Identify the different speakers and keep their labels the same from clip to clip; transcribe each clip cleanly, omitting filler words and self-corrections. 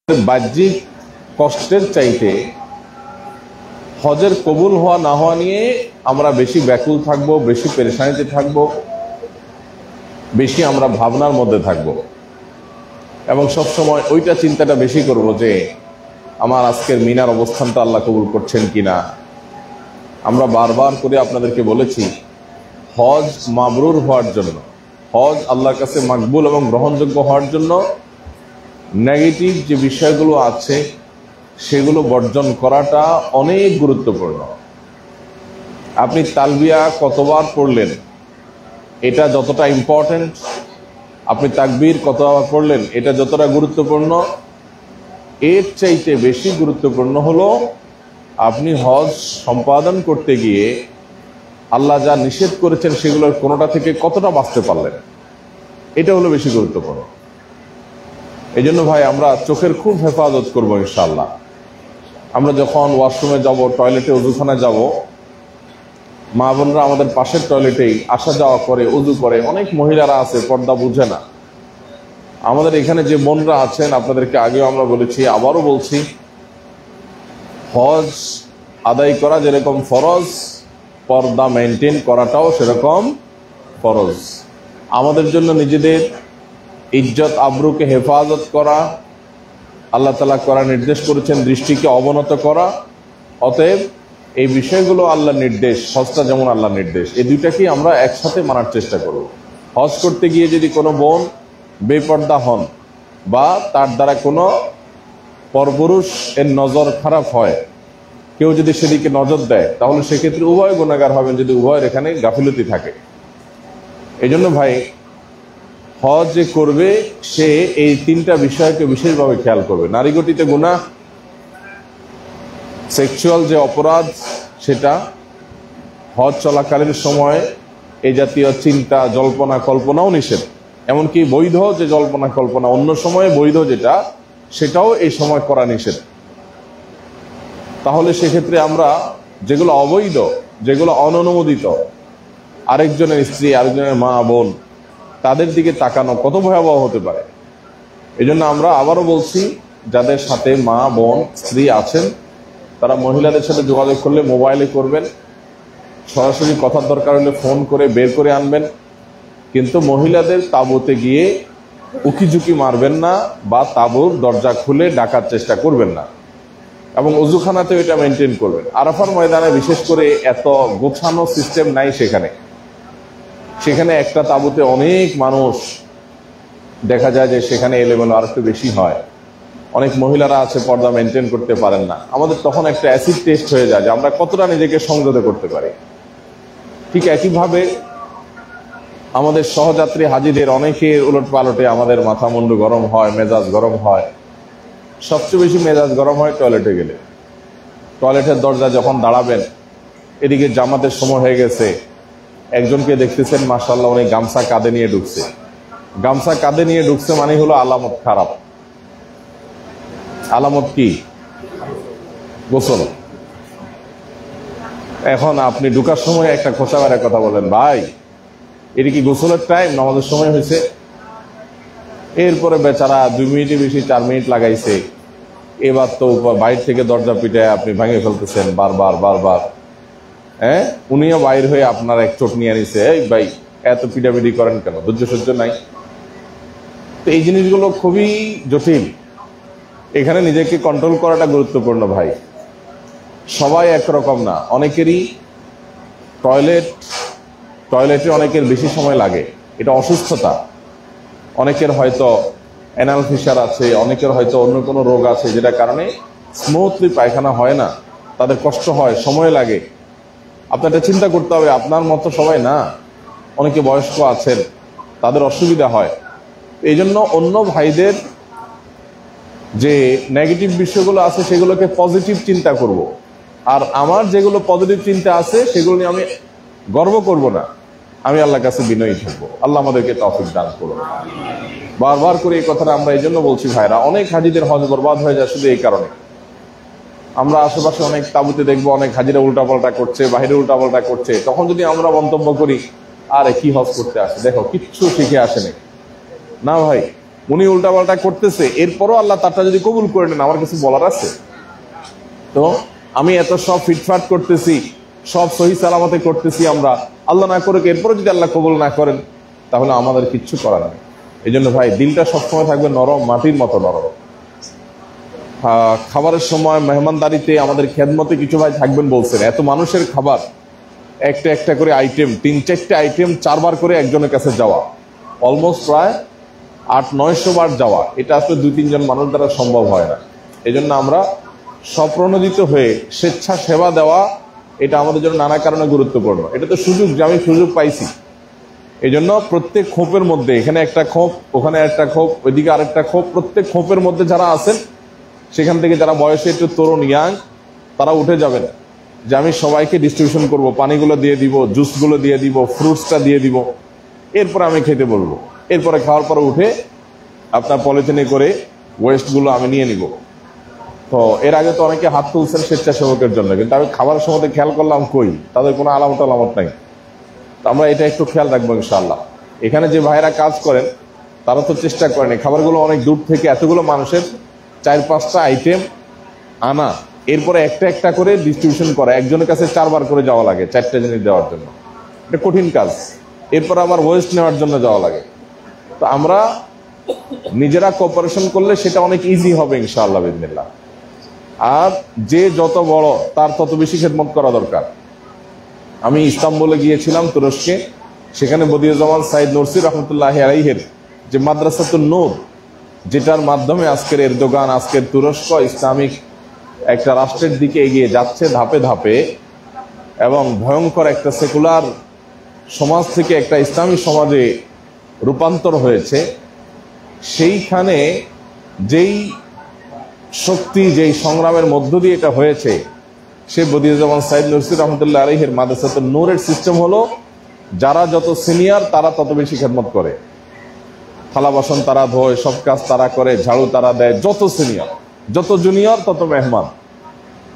Speaker 1: বাহ্যিক কষ্টের চাইতে হজের কবুল হওয়া না হওয়া নিয়ে আমরা বেশি ব্যাকুল থাকব, বেশি পেরেশানিতে থাকব, বেশি আমরা ভাবনার মধ্যে থাকব এবং সবসময় ওইটা চিন্তাটা বেশি করব যে আমার আজকের মিনার অবস্থানটা আল্লাহ কবুল করছেন কিনা। আমরা বারবার করে আপনাদেরকে বলেছি, হজ মাবরুর হওয়ার জন্য, হজ আল্লাহর কাছে মাকবুল এবং গ্রহণযোগ্য হওয়ার জন্য নেগেটিভ যে বিষয়গুলো আছে সেগুলো বর্জন করাটা অনেক গুরুত্বপূর্ণ। আপনি তালবিয়া কতবার পড়লেন এটা যতটা ইম্পর্টেন্ট, আপনি তাকবীর কতবার পড়লেন এটা যতটা গুরুত্বপূর্ণ, এর চাইতে বেশি গুরুত্বপূর্ণ হলো আপনি হজ সম্পাদন করতে গিয়ে আল্লাহ যা নিষেধ করেছেন সেগুলোর কোনোটা থেকে কতটা বাঁচতে পারলেন, এটা হলো বেশি গুরুত্বপূর্ণ। এই জন্য ভাই আমরা চোখের খুব হেফাজত করবো ইনশাআল্লাহ। আমরা যখন ওয়াশরুমে যাব, টয়লেটে, উজুখানায় যাব, মা বোনরা আমাদের পাশের টয়লেটেই আসা যাওয়া করে, উজু করে। অনেক মহিলারা আছে পর্দা বুঝে না। আমাদের এখানে যে বোনরা আছেন, আপনাদেরকে আগেও আমরা বলেছি, আবারও বলছি, হজ আদায় করা যেরকম ফরজ, পর্দা মেনটেন করাটাও সেরকম ফরজ। আমাদের জন্য নিজেদের ইজ্জত আবরুকে হেফাজত করা আল্লাহ তাআলা করা নির্দেশ করেছেন, দৃষ্টিকে অবনত করা। অতএব এই বিষয়গুলো আল্লাহর নির্দেশ, হজটা যেমন আল্লাহর নির্দেশ, এই দুইটাকেই আমরা একসাথে মানার চেষ্টা করব। হজ করতে গিয়ে যদি কোনো বোন বেপর্দা হন বা তার দ্বারা কোনো পরপুরুষ এর নজর খারাপ হয়, কেউ যদি সেদিকে নজর দেয়, তাহলে সেক্ষেত্রে উভয় গুনাহগার হবেন যদি উভয়ের এখানে গাফিলতি থাকে। এই জন্য ভাই, হজ যে করবে সে এই তিনটা বিষয়কে বিশেষভাবে খেয়াল করবে। নারীগঠিত গুনাহ, সেক্সুয়াল যে অপরাধ, সেটা হজ চলাকালীন সময় এই জাতীয় চিন্তা, জল্পনা কল্পনাও নিষেধ। এমনকি বৈধ যে জল্পনা কল্পনা, অন্য সময়ে বৈধ যেটা, সেটাও এই সময় করা নিষেধ। তাহলে সেক্ষেত্রে আমরা যেগুলো অবৈধ, যেগুলো অননুমোদিত, আরেকজনের স্ত্রী, আরেকজনের মা বোন, তাদের দিকে তাকানো কত ভয়াবহ হতে পারে। এই জন্য আমরা আবারও বলছি, যাদের সাথে মা বোন স্ত্রী আছেন তারা মহিলাদের সাথে যোগাযোগ করলে মোবাইলে করবেন, সরাসরি কথার দরকার হলে ফোন করে বের করে আনবেন, কিন্তু মহিলাদের তাঁবুতে গিয়ে উকিঝুঁকি মারবেন না বা তাঁবুর দরজা খুলে ডাকার চেষ্টা করবেন না। এবং অজুখানাতেও এটা মেনটেন করবেন। আরাফার ময়দানে বিশেষ করে এত গোছানো সিস্টেম নাই, সেখানে একটা তাঁবুতে অনেক মানুষ, দেখা যায় যে সেখানে এলোমেলো আর একটু বেশি হয়। অনেক মহিলারা আছে পর্দা মেনটেন করতে পারেন না। আমাদের তখন একটা অ্যাসিড টেস্ট হয়ে যায় যে আমরা কতটা নিজেকে সংযত করতে পারি। ঠিক একইভাবে আমাদের সহযাত্রী হাজিদের অনেকের উলট পালটে আমাদের মাথা মুন্ডু গরম হয়, মেজাজ গরম হয়। সবচেয়ে বেশি মেজাজ গরম হয় টয়লেটে গেলে। টয়লেটের দরজা যখন দাঁড়াবেন, এদিকে জামাতের সময় হয়ে গেছে, একজনকে দেখতেছেন মাশাআল্লাহ উনি গামছা কাঁধে নিয়ে ঢুকছে। গামছা কাঁধে নিয়ে ঢুকছে মানে হলো আলামত খারাপ। আলামত কি? গোসল। এখন আপনি ঢুকার সময় একটা খোঁচা মারা কথা বলেন, ভাই এটা কি গোসলের টাইম, নামাজের সময় হয়েছে? এরপরে বেচারা 2 মিনিটে বেশি 4 মিনিট লাগাইছে। এবার তো বাইরে থেকে দরজা পিটায় আপনি ভেঙে ফেলতেছেন বারবার। হ্যাঁ, উনিও বাইর হয়ে আপনার এক চোট নিয়ে নিছে, এই ভাই এত পিটাপিটি করেন কেন, ধৈর্য সহ্য নাই? তো এই জিনিসগুলো খুবই জটিল। এখানে নিজেকে কন্ট্রোল করাটা গুরুত্বপূর্ণ ভাই। সবাই একরকম না, অনেকেরই টয়লেটে অনেকের বেশি সময় লাগে, এটা অসুস্থতা। অনেকের হয়তো অ্যানাল ফিশার আছে, অনেকের হয়তো অন্য কোনো রোগ আছে, যেটা কারণে স্মুথলি পায়খানা হয় না, তাদের কষ্ট হয়, সময় লাগে। আপনার চিন্তা করতে হবে, আপনার মতো সবাই না, অনেকে বয়স্ক আছেন, তাদের অসুবিধা হয়। এই জন্য অন্য ভাইদের যে নেগেটিভ বিষয়গুলো আছে সেগুলোকে পজিটিভ চিন্তা করব। আর আমার যেগুলো পজিটিভ চিন্তা আছে সেগুলো নিয়ে আমি গর্ব করব না, আমি আল্লাহর কাছে বিনয়ী থাকবো। আল্লাহ আমাদেরকে তৌফিক দান করুন। বারবার করে এই কথাটা আমরা এই জন্য বলছি ভাইরা, অনেক হাজিদের হজ বরবাদ হয়ে যায় শুধু এই কারণে। আমরা আশেপাশে অনেক তাঁবুতে দেখবো অনেক হাজিরা উল্টাপাল্টা করছে, বাহিরে উল্টাপাল্টা করছে। তখন যদি আমরা মন্তব্য করি, আরে কি হজ করতে আসে, দেখো কিচ্ছু শিখে আসেনি, না ভাই, উনি উল্টাপাল্টা করতেছে, এরপরও আল্লাহ তারটা যদি কবুল করে নেন, আমার কিছু বলার আছে? তো আমি এত সব ফিটফাট করতেছি, সব সহি সালামতে করতেছি, আমরা আল্লাহ না করুক, এরপরে যদি আল্লাহ কবুল না করেন, তাহলে আমাদের কিচ্ছু করার নেই। এই জন্য ভাই দিলটা সবসময় থাকবে নরম, মাটির মতো নরম। খাবারের সময় মেহমানদারিতে আমাদের খেদমতে কিছু ভাই থাকবেন বলছেন। এত মানুষের খাবার, একটা একটা করে আইটেম, 3-4টে আইটেম 4বার করে একজনের কাছে যাওয়া, অলমোস্ট প্রায় 800-900 বার যাওয়া, এটা আসলে 2-3 জন মানুষ দ্বারা সম্ভব হয় না। এই জন্য আমরা স্বপ্রণোদিত হয়ে স্বেচ্ছা সেবা দেওয়া, এটা আমাদের জন্য নানা কারণে গুরুত্বপূর্ণ। এটা তো সুযোগ, যে আমি সুযোগ পাইছি। এই জন্য প্রত্যেক খোপের মধ্যে, এখানে একটা খোপ, ওখানে একটা খোপ, ওইদিকে আরেকটা খোপ, প্রত্যেক খোপের মধ্যে যারা আছেন, সেখান থেকে যারা বয়সে একটু তরুণ, ইয়াং, তারা উঠে যাবেন যে আমি সবাইকে ডিস্ট্রিবিউশন করব, পানিগুলো দিয়ে দিব, জুসগুলো দিয়ে দিব, ফ্রুটসটা দিয়ে দিব, এরপরে আমি খেতে বলবো। এরপরে খাওয়ার পরে উঠে আপনার পলিথিনে করে ওয়েস্টগুলো আমি নিয়ে নিব। তো এর আগে তো অনেকে হাত তুলছেন স্বেচ্ছাসেবকের জন্য, কিন্তু আমি খাবারের সময় খেয়াল করলাম কই তাদের কোনো আলামত নাই। তো আমরা এটা একটু খেয়াল রাখবো ইনশাআল্লাহ। এখানে যে ভাইরা কাজ করেন, তারা তো চেষ্টা করেন খাবারগুলো অনেক দূর থেকে এতগুলো মানুষের 4-5টা আইটেম আনা, এরপরে একটা একটা করে ডিস্ট্রিবিউশন করা। একজনের কাছে 4বার করে যাওয়া লাগে 4টে জিনিস দেওয়ার জন্য, এটা কঠিন কাজ। এরপর আবার ওয়েস্ট নেওয়ার জন্য যাওয়া লাগে। তো আমরা নিজেরা কোঅপারেশন করলে সেটা অনেক ইজি হবে ইনশাআল্লাহ বিসমিল্লাহ। আর যে যত বড়, তার তত বেশি খেদমত করা দরকার। আমি ইস্তাম্বুলে গিয়েছিলাম, তুরস্কে। সেখানে বদিউজ্জামান সাইদ নুরসি রহমতুল্লাহ আলাইহির যে মাদ্রাসাতুন নূর, যেটার মাধ্যমে আজকের এরদোগান, আজকের তুরস্ক ইসলামিক একটা রাষ্ট্রের দিকে এগিয়ে যাচ্ছে ধাপে ধাপে, এবং ভয়ঙ্কর একটা সেকুলার সমাজ থেকে একটা ইসলামী সমাজে রূপান্তর হয়েছে। সেইখানে যেই শক্তি, যেই সংগ্রামের মধ্য দিয়ে এটা হয়েছে, সে বদিউজ্জামান সাইদ নুরসি রহমতুল্লাহ আলাইহির মাদ্রাসাতুন নূরের সিস্টেম হলো, যারা যত সিনিয়র তারা তত বেশি খেদমত করে, থালা বাসন তারা ধোয়, সব কাজ তারা করে, ঝাড়ু তারা দেয়। যত সিনিয়র, যত জুনিয়র তত মেহমান।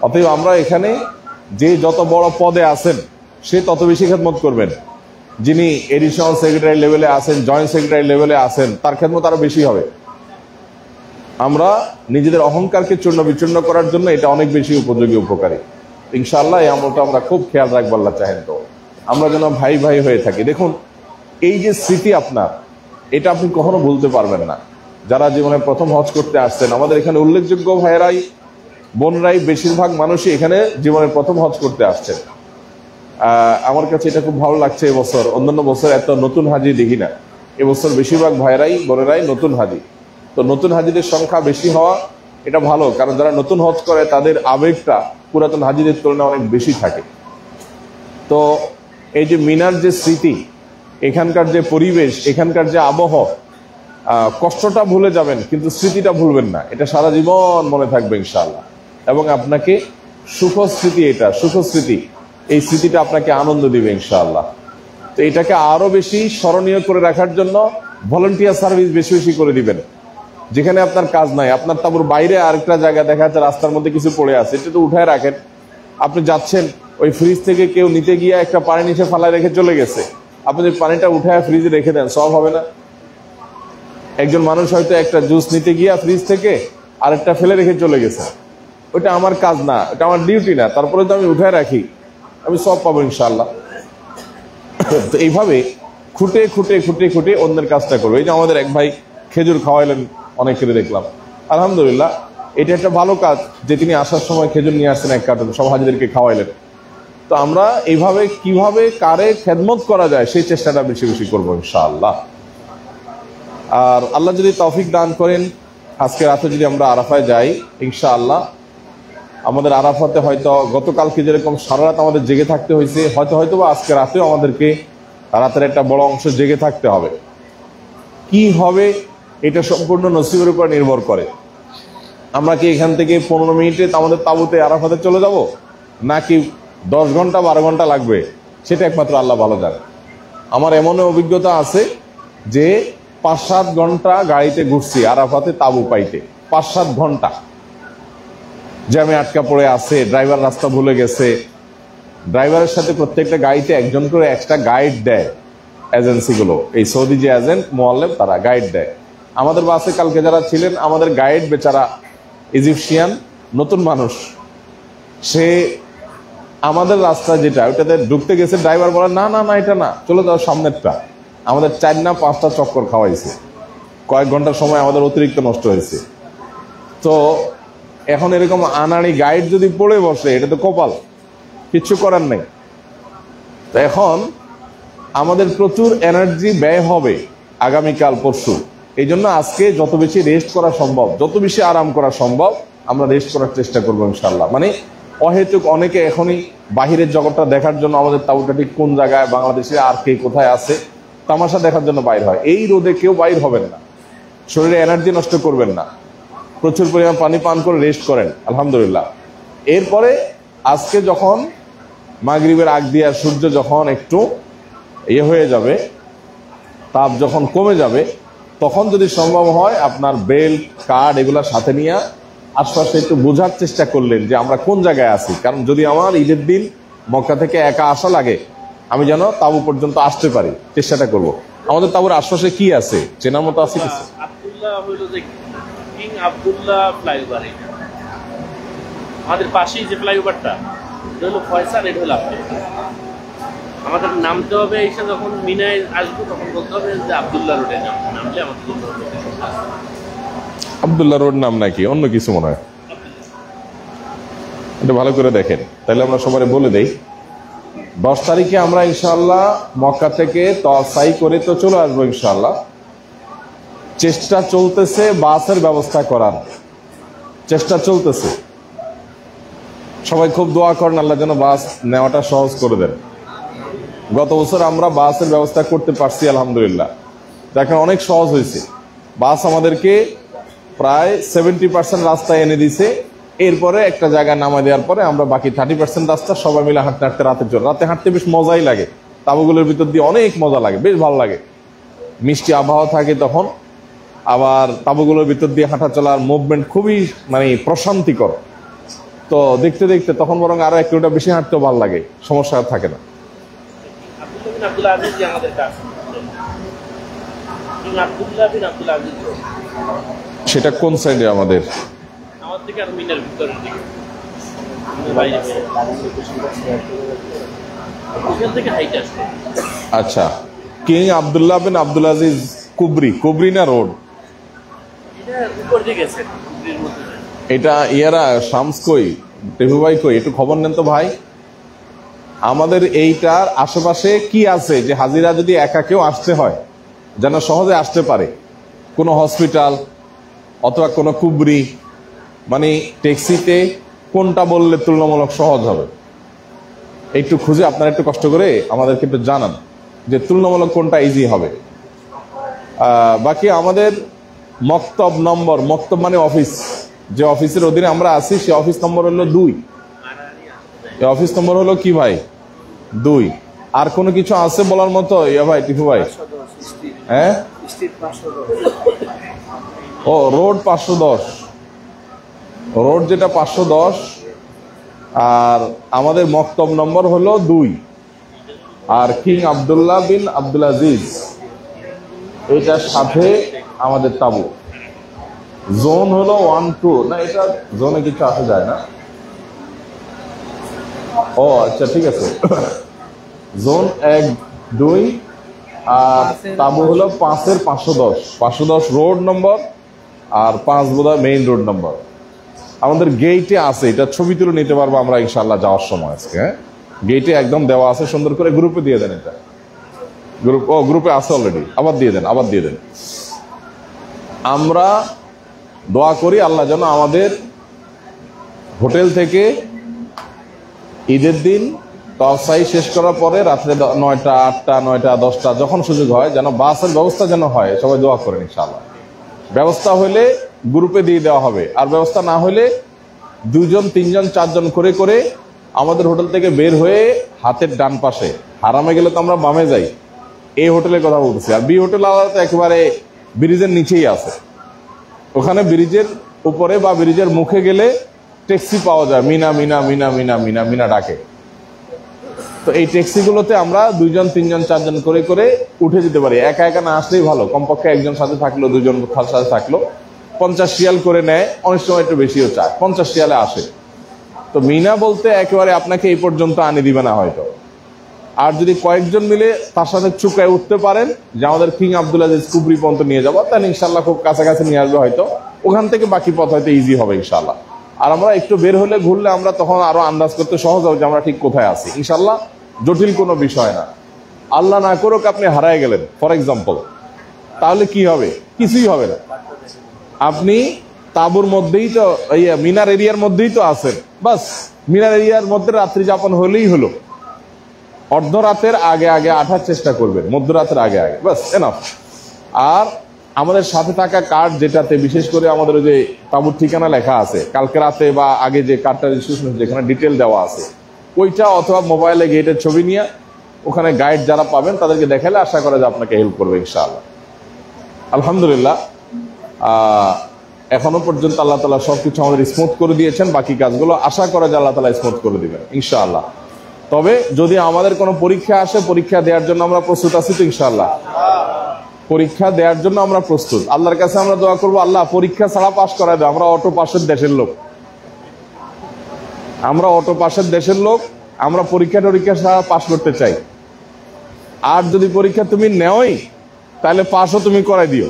Speaker 1: অতএব আমরা এখানে যে যত বড় পদে আছেন, সে তত বেশি খেদমত করবেন। যিনি এডিশনাল সেক্রেটারি লেভেলে আছেন, জয়েন্ট সেক্রেটারি লেভেলে আছেন, তার খেদমত আরো বেশি হবে। আমরা নিজেদের অহংকারকে চূর্ণ বিচূর্ণ করার জন্য এটা অনেক বেশি উপযোগী, উপকারী। ইনশাআল্লাহ এই আমলটা আমরা খুব খেয়াল রাখবো, আল্লাহ চাহেন তো আমরা যেন ভাই ভাই হয়ে থাকি। দেখুন, এই যে স্মৃতি আপনার, এটা আপনি কখনো ভুলতে পারবেন না। যারা জীবনে প্রথম হজ করতে আসছেন, আমাদের এখানে উল্লেখযোগ্য ভাইয়েরাই, বোনরাই, বেশিরভাগ মানুষই এখানে জীবনের প্রথম হজ করতে আসছেন। আমার কাছে এটা খুব ভালো লাগছে এবছর। অন্যান্য বছর এত নতুন হাজি দেখি না, এবছর বেশিরভাগ ভাইয়েরাই, বোনেরাই নতুন হাজি। তো নতুন হাজিদের সংখ্যা বেশি হওয়া এটা ভালো, কারণ যারা নতুন হজ করে তাদের আবেগটা পুরাতন হাজিদের তুলনায় অনেক বেশি থাকে। তো এই যে মিনার যে স্মৃতি, এখানকার যে পরিবেশ, এখানকার যে আবহাওয়া, কষ্টটা ভুলে যাবেন কিন্তু স্মৃতিটা ভুলবেন না। এটা সারা জীবন মনে থাকবে ইনশাআল্লাহ, এবং আপনাকে সুখ স্মৃতি, এটা সুখ স্মৃতি, এই স্মৃতিটা আপনাকে আনন্দ দিবে ইনশাআল্লাহ। তো এটাকে আরো বেশি স্মরণীয় করে রাখার জন্য ভলান্টিয়ার সার্ভিস বেশি বেশি করে দিবেন। যেখানে আপনার কাজ নাই, আপনার তাবুর বাইরে আরেকটা জায়গা দেখা যাচ্ছে রাস্তার মধ্যে কিছু পড়ে আছে, এটা তো উঠায় রাখেন। আপনি যাচ্ছেন, ওই ফ্রিজ থেকে কেউ নিতে গিয়ে একটা পানি নিচে ফালায় রেখে চলে গেছে, আপনি যে পানিটা উঠায় ফ্রিজে রেখে দেন, সব হবে না? একজন মানুষ হয়তো একটা জুস নিতে গিয়া ফ্রিজ থেকে আরেকটা ফেলে রেখে চলে গেছে, ওটা আমার কাজ না, ওটা আমার ডিউটি না, তারপরে তো আমি উঠায় রাখি, আমি সব পাবো ইনশাআল্লাহ। তো এইভাবে খুঁটে খুঁটে খুঁটে খুঁটে অন্যের কাজটা করবো। এই যে আমাদের এক ভাই খেজুর খাওয়াইলেন অনেকের, দেখলাম আলহামদুলিল্লাহ, এটা একটা ভালো কাজ যে তিনি আসার সময় খেজুর নিয়ে আসছেন 1 কার্টন, সব হাজিদেরকে খাওয়াইলেন। তো আমরা এইভাবে কিভাবে কারে খেদমত করা যায় সেই চেষ্টাটা বেশি বেশি করবো ইনশাআল্লাহ। আর আল্লাহ যদি তৌফিক দান করেন, আজকে রাতে যদি আমরা আরাফায় যাই ইনশাআল্লাহ, আমাদের আরাফাতে হয়তো গতকালকে যেরকম সারা রাত আমাদের জেগে থাকতে হয়েছে, হয়তো বা আজকে রাতেও আমাদেরকে রাতের একটা বড় অংশ জেগে থাকতে হবে। কি হবে এটা সম্পূর্ণ নসিবের উপর নির্ভর করে। আমরা কি এখান থেকে 15 মিনিটে আমাদের তাঁবুতে আরাফাতে চলে যাব, নাকি 10 ঘন্টা 12 ঘন্টা লাগবে, সেটা একমাত্র আল্লাহ ভালো জানে। আমার এমন অভিজ্ঞতা আছে যে 5-7 ঘন্টা গাড়িতে ঘুরছি আরাফাতে তাঁবু পাইতে, 5-7 ঘন্টা। জ্যামে আটকা পড়ে আছে, ড্রাইভার রাস্তা ভুলে গেছে। ড্রাইভারের সাথে প্রত্যেকটা গাড়িতে একজন করে এক্সট্রা গাইড দেয় এজেন্সিগুলো, এই সৌদি যে এজেন্ট মোয়াল্লেম, তারা গাইড দেয়। আমাদের বাসে কালকে যারা ছিলেন, আমাদের গাইড বেচারা ইজিপশিয়ান নতুন মানুষ, সে আমাদের রাস্তা যেটা ওটাতে ঢুকতে গেছে, ড্রাইভার বলে না না না এটা না, চলে যাও সামনেরটা। আমাদের 4 না 5টা চক্কর খাওয়াইছে, কয়েক ঘন্টার সময় আমাদের অতিরিক্ত নষ্ট হয়েছে। তো এখন এরকম আনাড়ি গাইড যদি পড়ে বসে, এটা তো কপাল, কিচ্ছু করার নেই। তো এখন আমাদের প্রচুর এনার্জি ব্যয় হবে আগামীকাল পরশু। এই জন্য আজকে যত বেশি রেস্ট করা সম্ভব, যত বেশি আরাম করা সম্ভব আমরা রেস্ট করার চেষ্টা করবো ইনশাল্লাহ। মানে অহেতুক অনেকে এখনই বাহিরের জগৎটা দেখার জন্য আমাদের তাবুটা ঠিক কোন জায়গায়, বাংলাদেশে আর কে কোথায় আছে, তামাশা দেখার জন্য বাইর হয়। এই রোদে কেউ বাইর হবেন না, শরীরে এনার্জি নষ্ট করবেন না, প্রচুর পরিমাণ পানি পান করে রেস্ট করেন আলহামদুলিল্লাহ। এরপরে আজকে যখন মাগরিবের আগ দিয়ে সূর্য যখন একটু হয়ে যাবে, তাপ যখন কমে যাবে, তখন যদি সম্ভব হয় আপনার বেল্ট, কার্ড এগুলো সাথে নিয়ে আশপাশে একটু বোঝার চেষ্টা করলেন যে আমরা কোন জায়গায় আছি। কারণ যদি আমার ঈদের দিন মক্কা থেকে একা আসা লাগে, আমি যেন তাবু পর্যন্ত আসতে পারি, চেষ্টাটা করব। আমাদের তাবুর আশপাশে কি আছে, চেনার মতো আছে কিছু?
Speaker 2: আব্দুল্লাহ ফ্লাইওভার, আমাদের পাশেই যে ফ্লাইওভারটা, এটা হলো ফয়সাল, এটা হলো আমাদের নামতে হবে। এসে যখন মিনায় আসবো তখন বলতে হবে যে আব্দুল্লাহ রোডে নামলে আমাদের
Speaker 1: আব্দুল্লাহ রোড নাম নাকি অন্য কিছু মনে হয়, এটা ভালো করে দেখেন। তাহলে আমরা সবাই বলে দেই 10 তারিখে আমরা ইনশাআল্লাহ মক্কা থেকে তসাই করে তো চলে আসবো ইনশাআল্লাহ। চেষ্টা চলতেছে বাসের ব্যবস্থা করার, চেষ্টা চলতেছে। সবাই খুব দোয়া করেন আল্লাহ যেন বাস নেওয়াটা সহজ করে দেন। গত বছর আমরা বাসের ব্যবস্থা করতে পারছি আলহামদুলিল্লাহ, দেখেন অনেক সহজ হয়েছে। বাস আমাদেরকে প্রায় 70% রাস্তায় এনে দিছে। এরপরে একটা জায়গায় নামা দেওয়ার পরে আমরা বাকি 30% রাস্তা সবাই মিলে হাঁটতে হাঁটতে রাতে হাঁটতে বেশ মজাই লাগে। তাবুগুলোর ভিতর দিয়ে অনেক মজা লাগে, বেশ ভালো লাগে, মিষ্টি আবহাওয়া থাকে তখন। আবার তাবুগুলোর ভিতর দিয়ে হাঁটা চলার মুভমেন্ট খুবই মানে প্রশান্তিকর। তো দেখতে দেখতে তখন বরং আরো 1 কিলোমিটার বেশি হাঁটতেও ভালো লাগে, সমস্যা থাকে না। সেটা কোন সাইডে আমাদের? আচ্ছা, কিং আব্দুল্লাহ বিন আব্দুল আজিজ কুবরি না রোড? এটা ইয়ারা শামস কই, টেহু ভাই কই, একটু খবর নেন তো ভাই। আমাদের এইটার আশেপাশে কি আছে যে হাজিরা যদি একা কেউ আসতে হয় যেন সহজে আসতে পারে, কোনো হসপিটাল অথবা কোনো কুবরি, মানে ট্যাক্সিতে কোনটা বললে তুলনামূলক সহজ হবে, একটু খুঁজে আপনারা একটু কষ্ট করে আমাদেরকে একটু জানান যে তুলনামূলক কোনটা ইজি হবে। বাকি আমাদের মক্তব নম্বর, মক্তব মানে অফিস, যে অফিসের অধীনে আমরা আছি সে অফিস নম্বর হলো 2। অফিস নম্বর হলো কি ভাই? 2। আর কোনো কিছু আছে বলার মতো ইয়া ভাই, টিফু ভাই? হ্যাঁ, ও রোড 510, রোড যেটা 510। আর আমাদের মক্তব নম্বর হলো 2। আর কিং আব্দুল্লাহ বিন আব্দুল আজিজ, এটার সাথে আমাদের তাবু। জোন হলো 1, 2 না, এটা জোনে কিছু আসা যায় না। ও আচ্ছা ঠিক আছে, জোন 1, 2 আর তাবু হলো 5-এর 510 রোড নম্বর, আর 5 বোধহয় মেইন রোড নম্বর। আমাদের গেইটে আছে, এটা ছবি তুলে নিতে পারবো আমরা ইনশাল্লাহ যাওয়ার সময় আজকে। হ্যাঁ, গেইটে একদম দেওয়া আছে সুন্দর করে, গ্রুপে দিয়ে দেন। এটা গ্রুপে আছে অলরেডি, আবার দিয়ে দেন। আমরা দোয়া করি আল্লাহ যেন আমাদের হোটেল থেকে ঈদের দিন তসাই শেষ করার পরে রাত্রে 9টা, 8টা, 9টা, 10টা যখন সুযোগ হয় যেন বাসের ব্যবস্থা যেন হয়। সবাই দোয়া করেন ইনশাআল্লাহ। ব্যবস্থা হলে গ্রুপে দিয়ে দেওয়া হবে, আর ব্যবস্থা না হলে 2 জন 3 জন 4 জন করে করে আমাদের হোটেল থেকে বের হয়ে হাতের ডান পাশে, হারামে গেলে তো আমরা বামে যাই, এই হোটেলের কথা বলতেছি। আর বি হোটেল আলাদা একেবারে ব্রিজের নিচেই আছে, ওখানে ব্রিজের উপরে বা ব্রিজের মুখে গেলে ট্যাক্সি পাওয়া যায়, মিনা মিনা মিনা মিনা মিনা মিনা ডাকে। তো এই ট্যাক্সিগুলোতে আমরা 2 জন 3 জন 4 জন করে করে উঠে যেতে পারি। একা একা না আসলেই ভালো, কমপক্ষে একজন সাথে থাকলো, 2 জন সাথে থাকলো। 50 রিয়াল করে নেয়, অনেক সময় একটু বেশিও চায়, 50 রিয়ালে আসে। তো মিনা বলতে একেবারে আপনাকে এই পর্যন্ত আনে দিবে না হয়তো। আর যদি কয়েকজন মিলে তার সাথে চুকায় উঠতে পারেন যে আমাদের কিং আব্দুল আজিজ কুবরি পর্যন্ত নিয়ে যাবো, তাহলে ইনশাল্লাহ খুব কাছাকাছি নিয়ে আসবে হয়তো। ওখান থেকে বাকি পথ হয়তো ইজি হবে ইনশাল্লাহ। আর আমরা একটু বের হলে ঘুরলে আমরা তখন আরো আন্দাজ করতে সহজ হবে যে আমরা ঠিক কোথায় আছি। ইনশাল্লাহ জটিল কোনো বিষয় না। আল্লাহ না করুক আপনি হারায় গেলেন ফর এক্সাম্পল, তাহলে কি হবে? কিছুই হবে না। আপনি তাঁবুর মধ্যেই তো, মিনার এরিয়ার মধ্যেই তো আছেন, বাস মিনার এরিয়ার মধ্যে রাত্রি যাপন হলেই হলো। অর্ধরাতের আগে আগে আসার চেষ্টা করবেন, মধ্যরাতের আগে আগে, বাস এনাফ। আর আমাদের সাথে থাকা কার্ড যেটাতে বিশেষ করে আমাদের ওই যে তাঁবুর ঠিকানা লেখা আছে, কালকে রাতে বা আগে যে কার্ডটা রেজিস্ট্রেশন যেখানে ডিটেল দেওয়া আছে ওইটা, অথবা মোবাইলে গেটের ছবি নিয়ে ওখানে গাইড যারা পাবেন তাদেরকে দেখালে আশা করা যায় আপনাকে হেল্প করবে ইনশাআল্লাহ। আলহামদুলিল্লাহ এখনো পর্যন্ত আল্লাহ তাআলা সবকিছু আমাদের স্মুথ করে দিয়েছেন। বাকি কাজগুলো আশা করা যায় আল্লাহ তাআলা স্মুথ করে দিবেন ইনশাআল্লাহ। তবে যদি আমাদের কোনো পরীক্ষা আসে, পরীক্ষা দেওয়ার জন্য আমরা প্রস্তুত আছি তো ইনশাআল্লাহ? পরীক্ষা দেওয়ার জন্য আমরা প্রস্তুত। আল্লাহর কাছে আমরা দোয়া করবো, আল্লাহ পরীক্ষা ছাড়া পাশ করায় দেয়। আমরা অটো পাশের দেশের লোক, আমরা অটো পাশের দেশের লোক, আমরা পরীক্ষা টরীক্ষা ছাড়া পাশ করতে চাই। আর যদি পরীক্ষা তুমি নেওই তাহলে পাশও তুমি করাই দিও,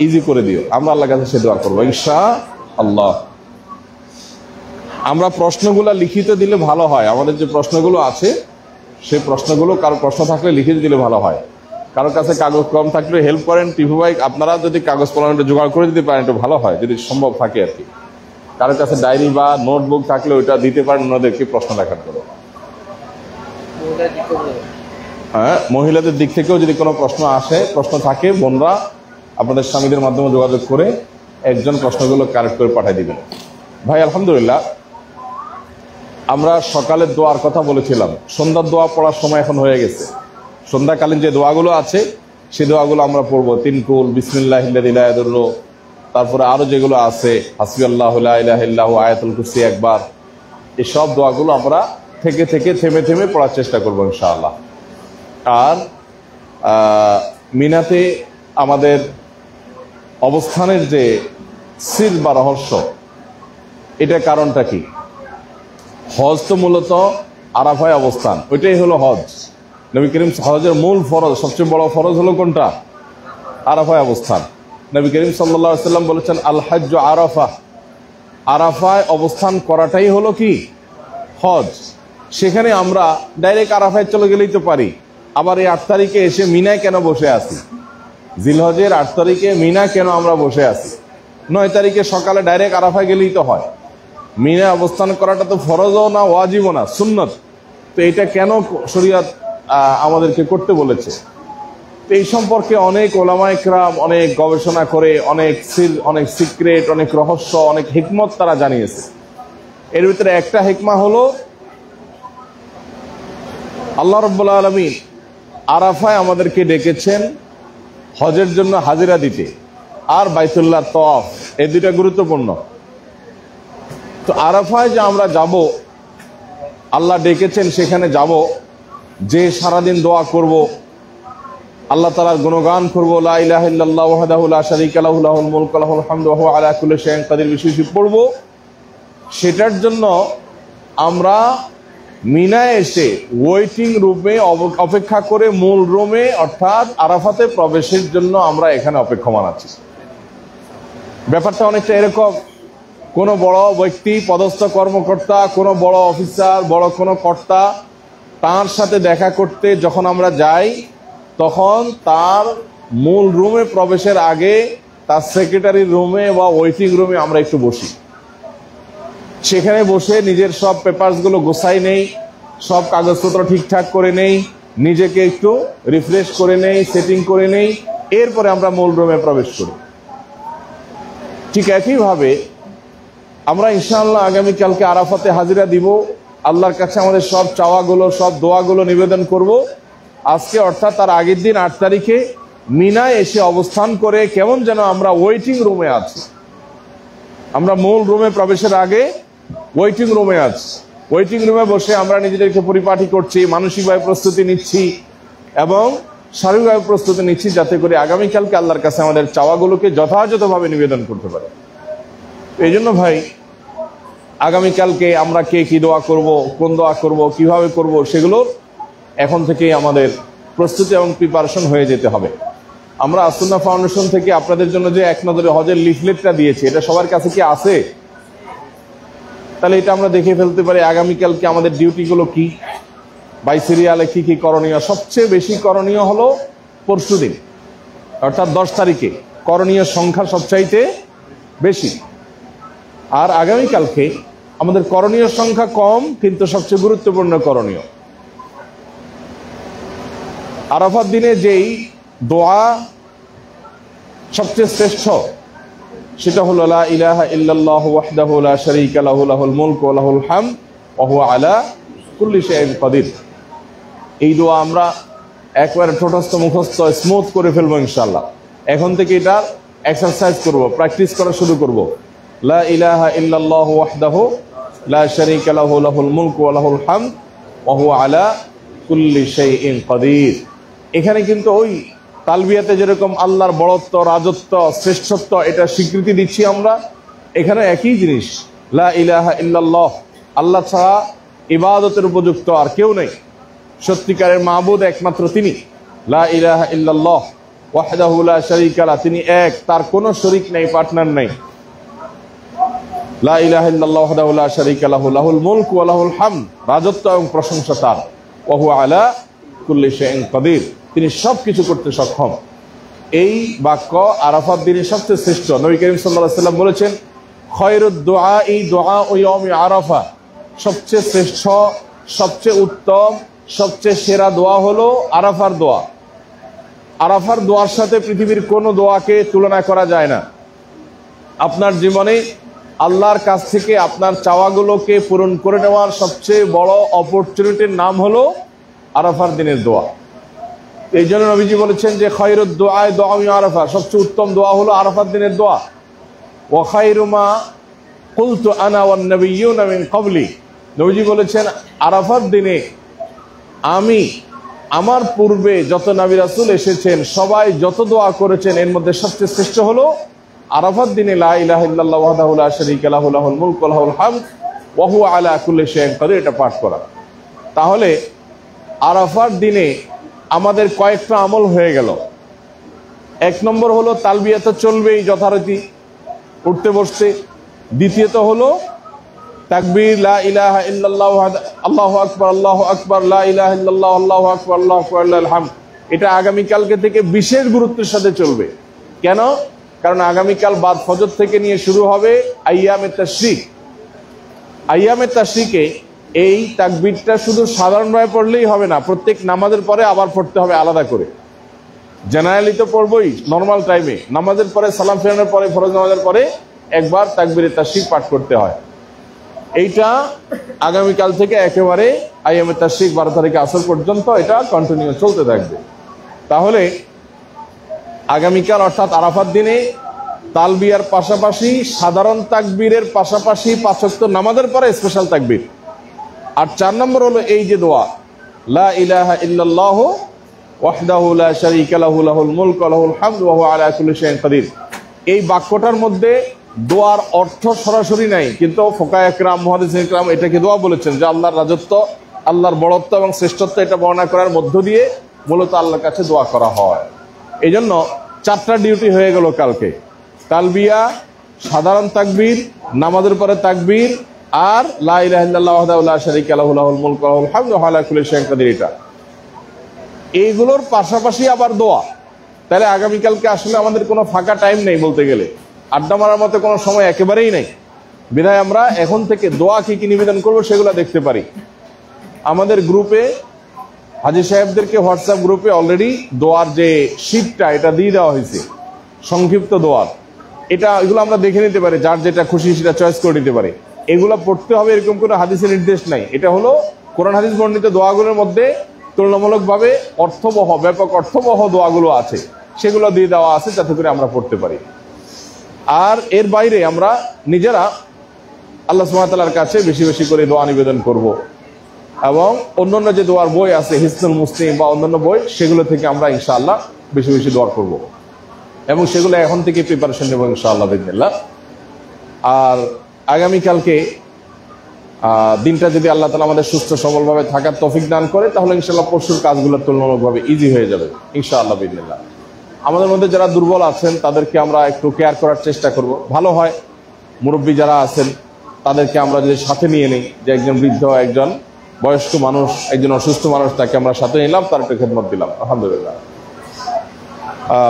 Speaker 1: ইজি করে দিও। আমরা আল্লাহর কাছে সে দোয়া করবো ইনশাআল্লাহ। আমরা প্রশ্নগুলো লিখিত দিলে ভালো হয়। আমাদের যে প্রশ্নগুলো আছে সেই প্রশ্নগুলো কারো প্রশ্ন থাকলে লিখিত দিলে ভালো হয়। কারোর কাছে কাগজ কম থাকলে হেল্প করেন টিপু ভাই, আপনারা যদি কাগজ কলমটা জোগাড় করে দিতে পারেন একটু ভালো হয়, যদি সম্ভব থাকে আর কি। কারোর কাছে ডায়েরি বা নোটবুক থাকলে ওইটা দিতে পারেন ওনাদেরকে প্রশ্ন লেখার জন্য। হ্যাঁ, মহিলাদের দিক থেকেও যদি কোনো প্রশ্ন আসে, প্রশ্ন থাকে, বোনরা আপনাদের স্বামীদের মাধ্যমে যোগাযোগ করে একজন প্রশ্নগুলো কারেক্ট করে পাঠিয়ে দিবেন। ভাই আলহামদুলিল্লাহ, আমরা সকালের দোয়ার কথা বলেছিলাম, সন্ধ্যার দোয়া পড়ার সময় এখন হয়ে গেছে। সন্ধ্যাকালীন যে দোয়াগুলো আছে সেই দোয়াগুলো আমরা পড়বো। 3 কুল, বিসমিল্লাহিল্লাযী লা ইয়াদুররু, তারপরে আরো যেগুলো আছে হাসবিয়াল্লাহু লা ইলাহা ইল্লাহু, আয়াতুল কুরসি একবার, এই সব দোয়াগুলো আমরা থেকে থেকে থেমে থেমে পড়ার চেষ্টা করবো ইনশাআল্লাহ। আর মিনাতে আমাদের অবস্থানের যে সির বা রহস্য, এটা কারণটা কি? হজ তো মূলত আরাফায় অবস্থান, ওইটাই হলো হজ। নবী করিম হজের মূল ফরজ, সবচেয়ে বড় ফরজ হলো কোনটা? আরাফায় অবস্থান। নবী করিম সাল্লাল্লাহু আলাইহি ওয়াসাল্লাম বলেছেন আল হাজ্জু আরাফা, আরাফায় অবস্থান করাটাই হলো কি? হজ। সেখানে আমরা ডাইরেক্ট আরাফায় চলে গেলেই তো পারি। আবার এই 8 তারিখে এসে মিনায় কেন বসে আছি? জিলহজের 8 তারিখে মিনা কেন আমরা বসে আছি? 9 তারিখে সকালে ডাইরেক্ট আরাফায় গেলেই তো হয়। মিনা অবস্থান করাটা তো ফরজও না, ওয়াজিবও না, সুন্নত। তো এটা কেন শরীয়ত আমাদেরকে করতে বলেছে? এই সম্পর্কে অনেক ওলামায়ে কেরাম অনেক গবেষণা করে অনেক সিক্রেট, অনেক রহস্য, অনেক হিকমত তারা জানিয়েছে। এর ভিতরে একটা হিকমা হলো আল্লাহ রাব্বুল আলামিন আরাফায় আমাদেরকে ডেকেছেন হজের জন্য হাজিরা দিতে, আর বাইতুল্লাহ তাওয়াফ, এই দুইটা গুরুত্বপূর্ণ। তো আরাফায় যে আমরা যাব, আল্লাহ ডেকেছেন সেখানে যাব, যে সারাদিন দোয়া করব, আল্লাহ তাআলার গুণগান করব, লা ইলাহা ইল্লাল্লাহু ওয়াহদাহু লা শারীকা লাহু লাহুল মুলকু ওয়া লাহুল হামদু ওয়া হুয়া আলা কুল্লি শাইইন কাদির বেশি পড়ব। সেটার জন্য আমরা মিনায় এসে ওয়েটিং রুমে অপেক্ষা করে মূল রুমে অর্থাৎ আরাফাতে প্রবেশের জন্য আমরা এখানে অপেক্ষমান আছি। ব্যাপারটা অনেকটা এরকম, কোনো বড় ব্যক্তি, পদস্থ কর্মকর্তা, কোনো বড় অফিসার, বড় কোনো কর্তা, তার সাথে দেখা করতে যখন আমরা যাই তখন তার মূল রুমে প্রবেশের আগে তার সেক্রেটারি রুমে বা ওয়েটিং রুমে আমরা একটু বসি। সেখানে বসে নিজের সব পেপারসগুলো গোছাই নেই, সব কাগজপত্র ঠিকঠাক করে নেই, নিজেকে একটু রিফ্রেশ করে নেই, সেটিং করে নেই, এরপরে আমরা মূল রুমে প্রবেশ করি। ঠিক একইভাবে আমরা ইনশাআল্লাহ আগামীকালকে আরাফাতে হাজিরা দিব। আল্লাহর কাছে আমাদের সব চাওয়াগুলো, সব দোয়াগুলো নিবেদন করব। আজকে অর্থাৎ তার আগের দিন 8 তারিখে মিনায় এসে অবস্থান করে কেমন যেন আমরা ওয়েটিং রুমে আছি। আমরা মূল রুমে প্রবেশের আগে ওয়েটিং রুমে আছি। ওয়েটিং রুমে বসে আমরা নিজেদেরকে পরিপাটি করছি, মানসিকভাবে প্রস্তুতি নিচ্ছি এবং শারীরিকভাবে প্রস্তুতি নিচ্ছি, যাতে করে আগামীকালকে আল্লাহর কাছে আমাদের চাওয়াগুলোকে যথাযথভাবে নিবেদন করতে পারে। এই জন্য ভাই, আগামীকালকে আমরা কে কি দোয়া করব, কোন দোয়া করব, কিভাবে করব, সেগুলো এখন থেকেই আমাদের প্রস্তুতি এবং প্রিপারেশন হয়ে যেতে হবে। আমরা আসুন্নাহ ফাউন্ডেশন থেকে আপনাদের জন্য যে এক নজরে হজের লিফলেটটা দিয়েছি, এটা সবার কাছে কি আছে? তাহলে এটা আমরা দেখে ফেলতে পারি আগামীকালকে আমাদের ডিউটিগুলো কি, বাই সিরিয়ালে কি কি করণীয়। সবচেয়ে বেশি করণীয় হলো পরশুদিন, অর্থাৎ 10 তারিখে করণীয় সংখ্যা সবচাইতে বেশি। আর আগামীকালকে আমাদের করণীয় সংখ্যা কম, কিন্তু সবচেয়ে গুরুত্বপূর্ণ করণীয়। আরাফাত দিনে যেই দোয়া সবচেয়ে শ্রেষ্ঠ, সেটা হলো লা ইলাহা ইল্লাল্লাহু ওয়াহদাহু লা শারীকা লাহু লাহুল মুলকু ওয়া লাহুল হামদ ওয়া হুয়া আলা কুল্লি শাইইন কাদির। এই দোয়া আমরা একবারে ঠোঁটস্থ মুখস্থ স্মুথ করে ফেলবো ইনশাআল্লাহ। এখন থেকে এটা এক্সারসাইজ করব, প্র্যাকটিস করা শুরু করব। লা ইলাহা ইল্লাল্লাহু ওয়াহদাহু লা শারীকা লাহু লাহুল মুলকু ওয়া লাহুল হামদ ওয়া হুয়া আলা কুল্লি শাইইন কাদির। এখানে কিন্তু ওই তালবিয়াতে যেরকম আল্লাহর বড়ত্ব, রাজত্ব, শ্রেষ্ঠত্ব এটা স্বীকৃতি দিচ্ছি আমরা, এখানে একই জিনিস। লা ইলাহা ইল্লাল্লাহ, আল্লাহ ছাড়া ইবাদতের উপযুক্ত আর কেউ নেই, সত্যিকারের মাবুদ একমাত্র তিনি। লা ইলাহা ইল্লাল্লাহ ওয়াহদাহু লা শারীকা লাহু, তিনি এক, তার কোনো শরীক নেই, পার্টনার নেই। লা ইলাহা ইল্লাল্লাহু ওয়াহদাহু লা শারীকা লাহু লাহুল মুলকু ওয়া লাহুল হামদ, রাজত্ব এবং প্রশংসা তার। ওয়া হুয়া আলা কুল্লি শাইইন কাদির, তিনি সবকিছু করতে সক্ষম। এই বাক্য আরাফাত দিনের সবচেয়ে শ্রেষ্ঠ। নবী করিম সাল্লাল্লাহু আলাইহি ওয়াসাল্লাম বলেছেন, খায়রুদ দুআ দুআউ ইয়াউমি আরাফা, সবচেয়ে শ্রেষ্ঠ, সবচেয়ে উত্তম, সবচেয়ে সেরা দোয়া হলো আরাফার দোয়া। আরাফার দোয়ার সাথে পৃথিবীর কোনো দোয়াকে তুলনা করা যায় না। আপনার জীবনে আল্লাহর কাছ থেকে আপনার চাওয়াগুলোকে পূরণ করে নেওয়ার সবচেয়ে বড় অপরচুনিটির নাম হলো আরাফার দিনের দোয়া। এই জন্য নবীজি বলেছেন যে খায়রুদ দুআ দুআউ আরাফা, সবচেয়ে উত্তম দোয়া হলো আরাফার দিনের দোয়া। ওয়া খায়রু মা কুলতু আনা ওয়ান নাবিয়্যুনা মিন ক্বাবলি, নবীজি বলেছেন আরাফার দিনে আমি, আমার পূর্বে যত নবী রাসূল এসেছেন সবাই যত দোয়া করেছেন, এর মধ্যে সবচেয়ে শ্রেষ্ঠ হলো আরাফার দিনে লা ইলাহা ইল্লাল্লাহু ওয়াহদাহু লা শারীকা লাহু লাহুল মুলকু ওয়া লাহুল হামদ ওয়া হুয়া আলা কুল্লি শাইইন কাদির, এটা পাঠ করা। তাহলে আরাফার দিনে আমাদের কয়েকটা আমল হয়ে গেল। এক নম্বর হলো তালবিয়া তো চলবেই যথারীতি উঠতে বসতে। দ্বিতীয়ত হলো তাকবীর, লা ইলাহা ইল্লাল্লাহু আল্লাহু আকবার আল্লাহু আকবার, লা ইলাহা ইল্লাল্লাহু আল্লাহু আকবার আল্লাহু আকবার লিল হামদ। এটা আগামীকালকে থেকে বিশেষ গুরুত্বের সাথে চলবে। কেন? কারণ আগামীকাল বাদ ফজর থেকে নিয়ে শুরু হবে আইয়ামে তাশরিক। আইয়ামে তাশরিকে এই তাকবীরটা শুধু সাধারণভাবে পড়লেই হবে না, প্রত্যেক নামাজের পরে আবার পড়তে হবে আলাদা করে। জেনারেলি তো পড়বই নর্মাল টাইমে, নামাজের পরে সালাম ফেরানোর পরে, ফরজ নামাজের পরে একবার তাকবীরে তাশরিক পাঠ করতে হয়। এইটা আগামীকাল থেকে একেবারে আইয়ামে তাশরিক 12 তারিখে আসর পর্যন্ত এটা কন্টিনিউ চলতে থাকবে। তাহলে আগামীকাল অর্থাৎ আরাফাত দিনে তালবিয়ার পাশাপাশি, সাধারণ তাকবীরের পাশাপাশি 5 ওয়াক্ত নামাজের পরে স্পেশাল তাকবীর। আর 4 নম্বর হলো এই যে দোয়া, লা ইলাহা ইল্লাল্লাহু ওয়াহদাহু লা শারীকা লাহু লাহুল মুলকু ওয়া লাহুল হামদু ওয়া হুয়া আলা কুল্লি শাইইন কাদির। এই বাক্যটার মধ্যে দোয়ার অর্থ সরাসরি নাই, কিন্তু ফুকাহা ইকরাম, মুহাদ্দিসিন ইকরাম এটাকে দোয়া বলেছেন, যে আল্লাহর রাজত্ব, আল্লাহর বড়ত্ব এবং শ্রেষ্ঠত্ব এটা বর্ণনা করার মধ্য দিয়ে মূলত আল্লাহর কাছে দোয়া করা হয়। এই জন্য 4টা ডিউটি হয়ে গেল কালকে, তালবিয়া, সাধারণ তাকবীর, নামাজের পরে তাকবীর, আর লা ইলাহা ইল্লাল্লাহু ওয়াহদাহু লা শারীকা লাহু লাহুল মুলকু ওয়া লাহুল হামদু ওয়া হুয়া আলা কুল্লি শাইইন কাদির। এটা এইগুলোর পাশাপাশি আবার দোয়া। তাহলে আগামীকালকে আসলে আমাদের কোনো ফাঁকা টাইম নেই বলতে গেলে, আড্ডা মারার মতো কোনো সময় একেবারেই নেই। বিধায় আমরা এখন থেকে দোয়া কি কি নিবেদন করবো সেগুলো দেখতে পারি। আমাদের গ্রুপে হাজী সাহেবদেরকে হোয়াটসঅ্যাপ গ্রুপে অলরেডি দোয়ার যে শীটটা এটা দিয়ে দেওয়া হয়েছে, সংক্ষিপ্ত দোয়ার। এগুলো আমরা দেখে নিতে পারি, যার যেটা খুশি সেটা চয়েস করে নিতে পারে। এগুলো পড়তে হবে এরকম কোনো হাদিসের নির্দেশ নাই। এটা হলো কোরআন হাদিস বর্ণিত দোয়াগুলোর মধ্যে তুলনামূলকভাবে অর্থবহ, ব্যাপক অর্থবহ দোয়াগুলো আছে, সেগুলো দিয়ে দেওয়া আছে যাতে করে আমরা পড়তে পারি। আর এর বাইরে আমরা নিজেরা আল্লাহ সুবহানাহু ওয়া তাআলার কাছে বেশি বেশি করে দোয়া নিবেদন করব এবং অন্যান্য যে দোয়ার বই আছে হিসনুল মুসলিম বা অন্যান্য বই সেগুলো থেকে আমরা ইনশাআল্লাহ বেশি বেশি দোয়া করব এবং সেগুলো এখন থেকে প্রিপারেশন নেব ইনশাআল্লাহ বিসমিল্লাহ। আর আগামীকালকে দিনটা যদি আল্লাহ তাআলা আমাদের সুস্থ সবলভাবে থাকার তৌফিক দান করে তাহলে ইনশাআল্লাহ পরশুর কাজগুলো তুলনামূলকভাবে ইজি হয়ে যাবে ইনশাআল্লাহ বিসমিল্লাহ। আমাদের মধ্যে যারা দুর্বল আছেন তাদেরকে আমরা একটু কেয়ার করার চেষ্টা করব। ভালো হয় মুরব্বী যারা আছেন তাদেরকে আমরা যদি সাথে নিয়ে নিই, যে একজন বৃদ্ধ, একজন বয়স্ক মানুষ, একজন অসুস্থ মানুষ, তাকে আমরা সাথে নিলাম, তার একটু খেদমত দিলাম, আলহামদুলিল্লাহ।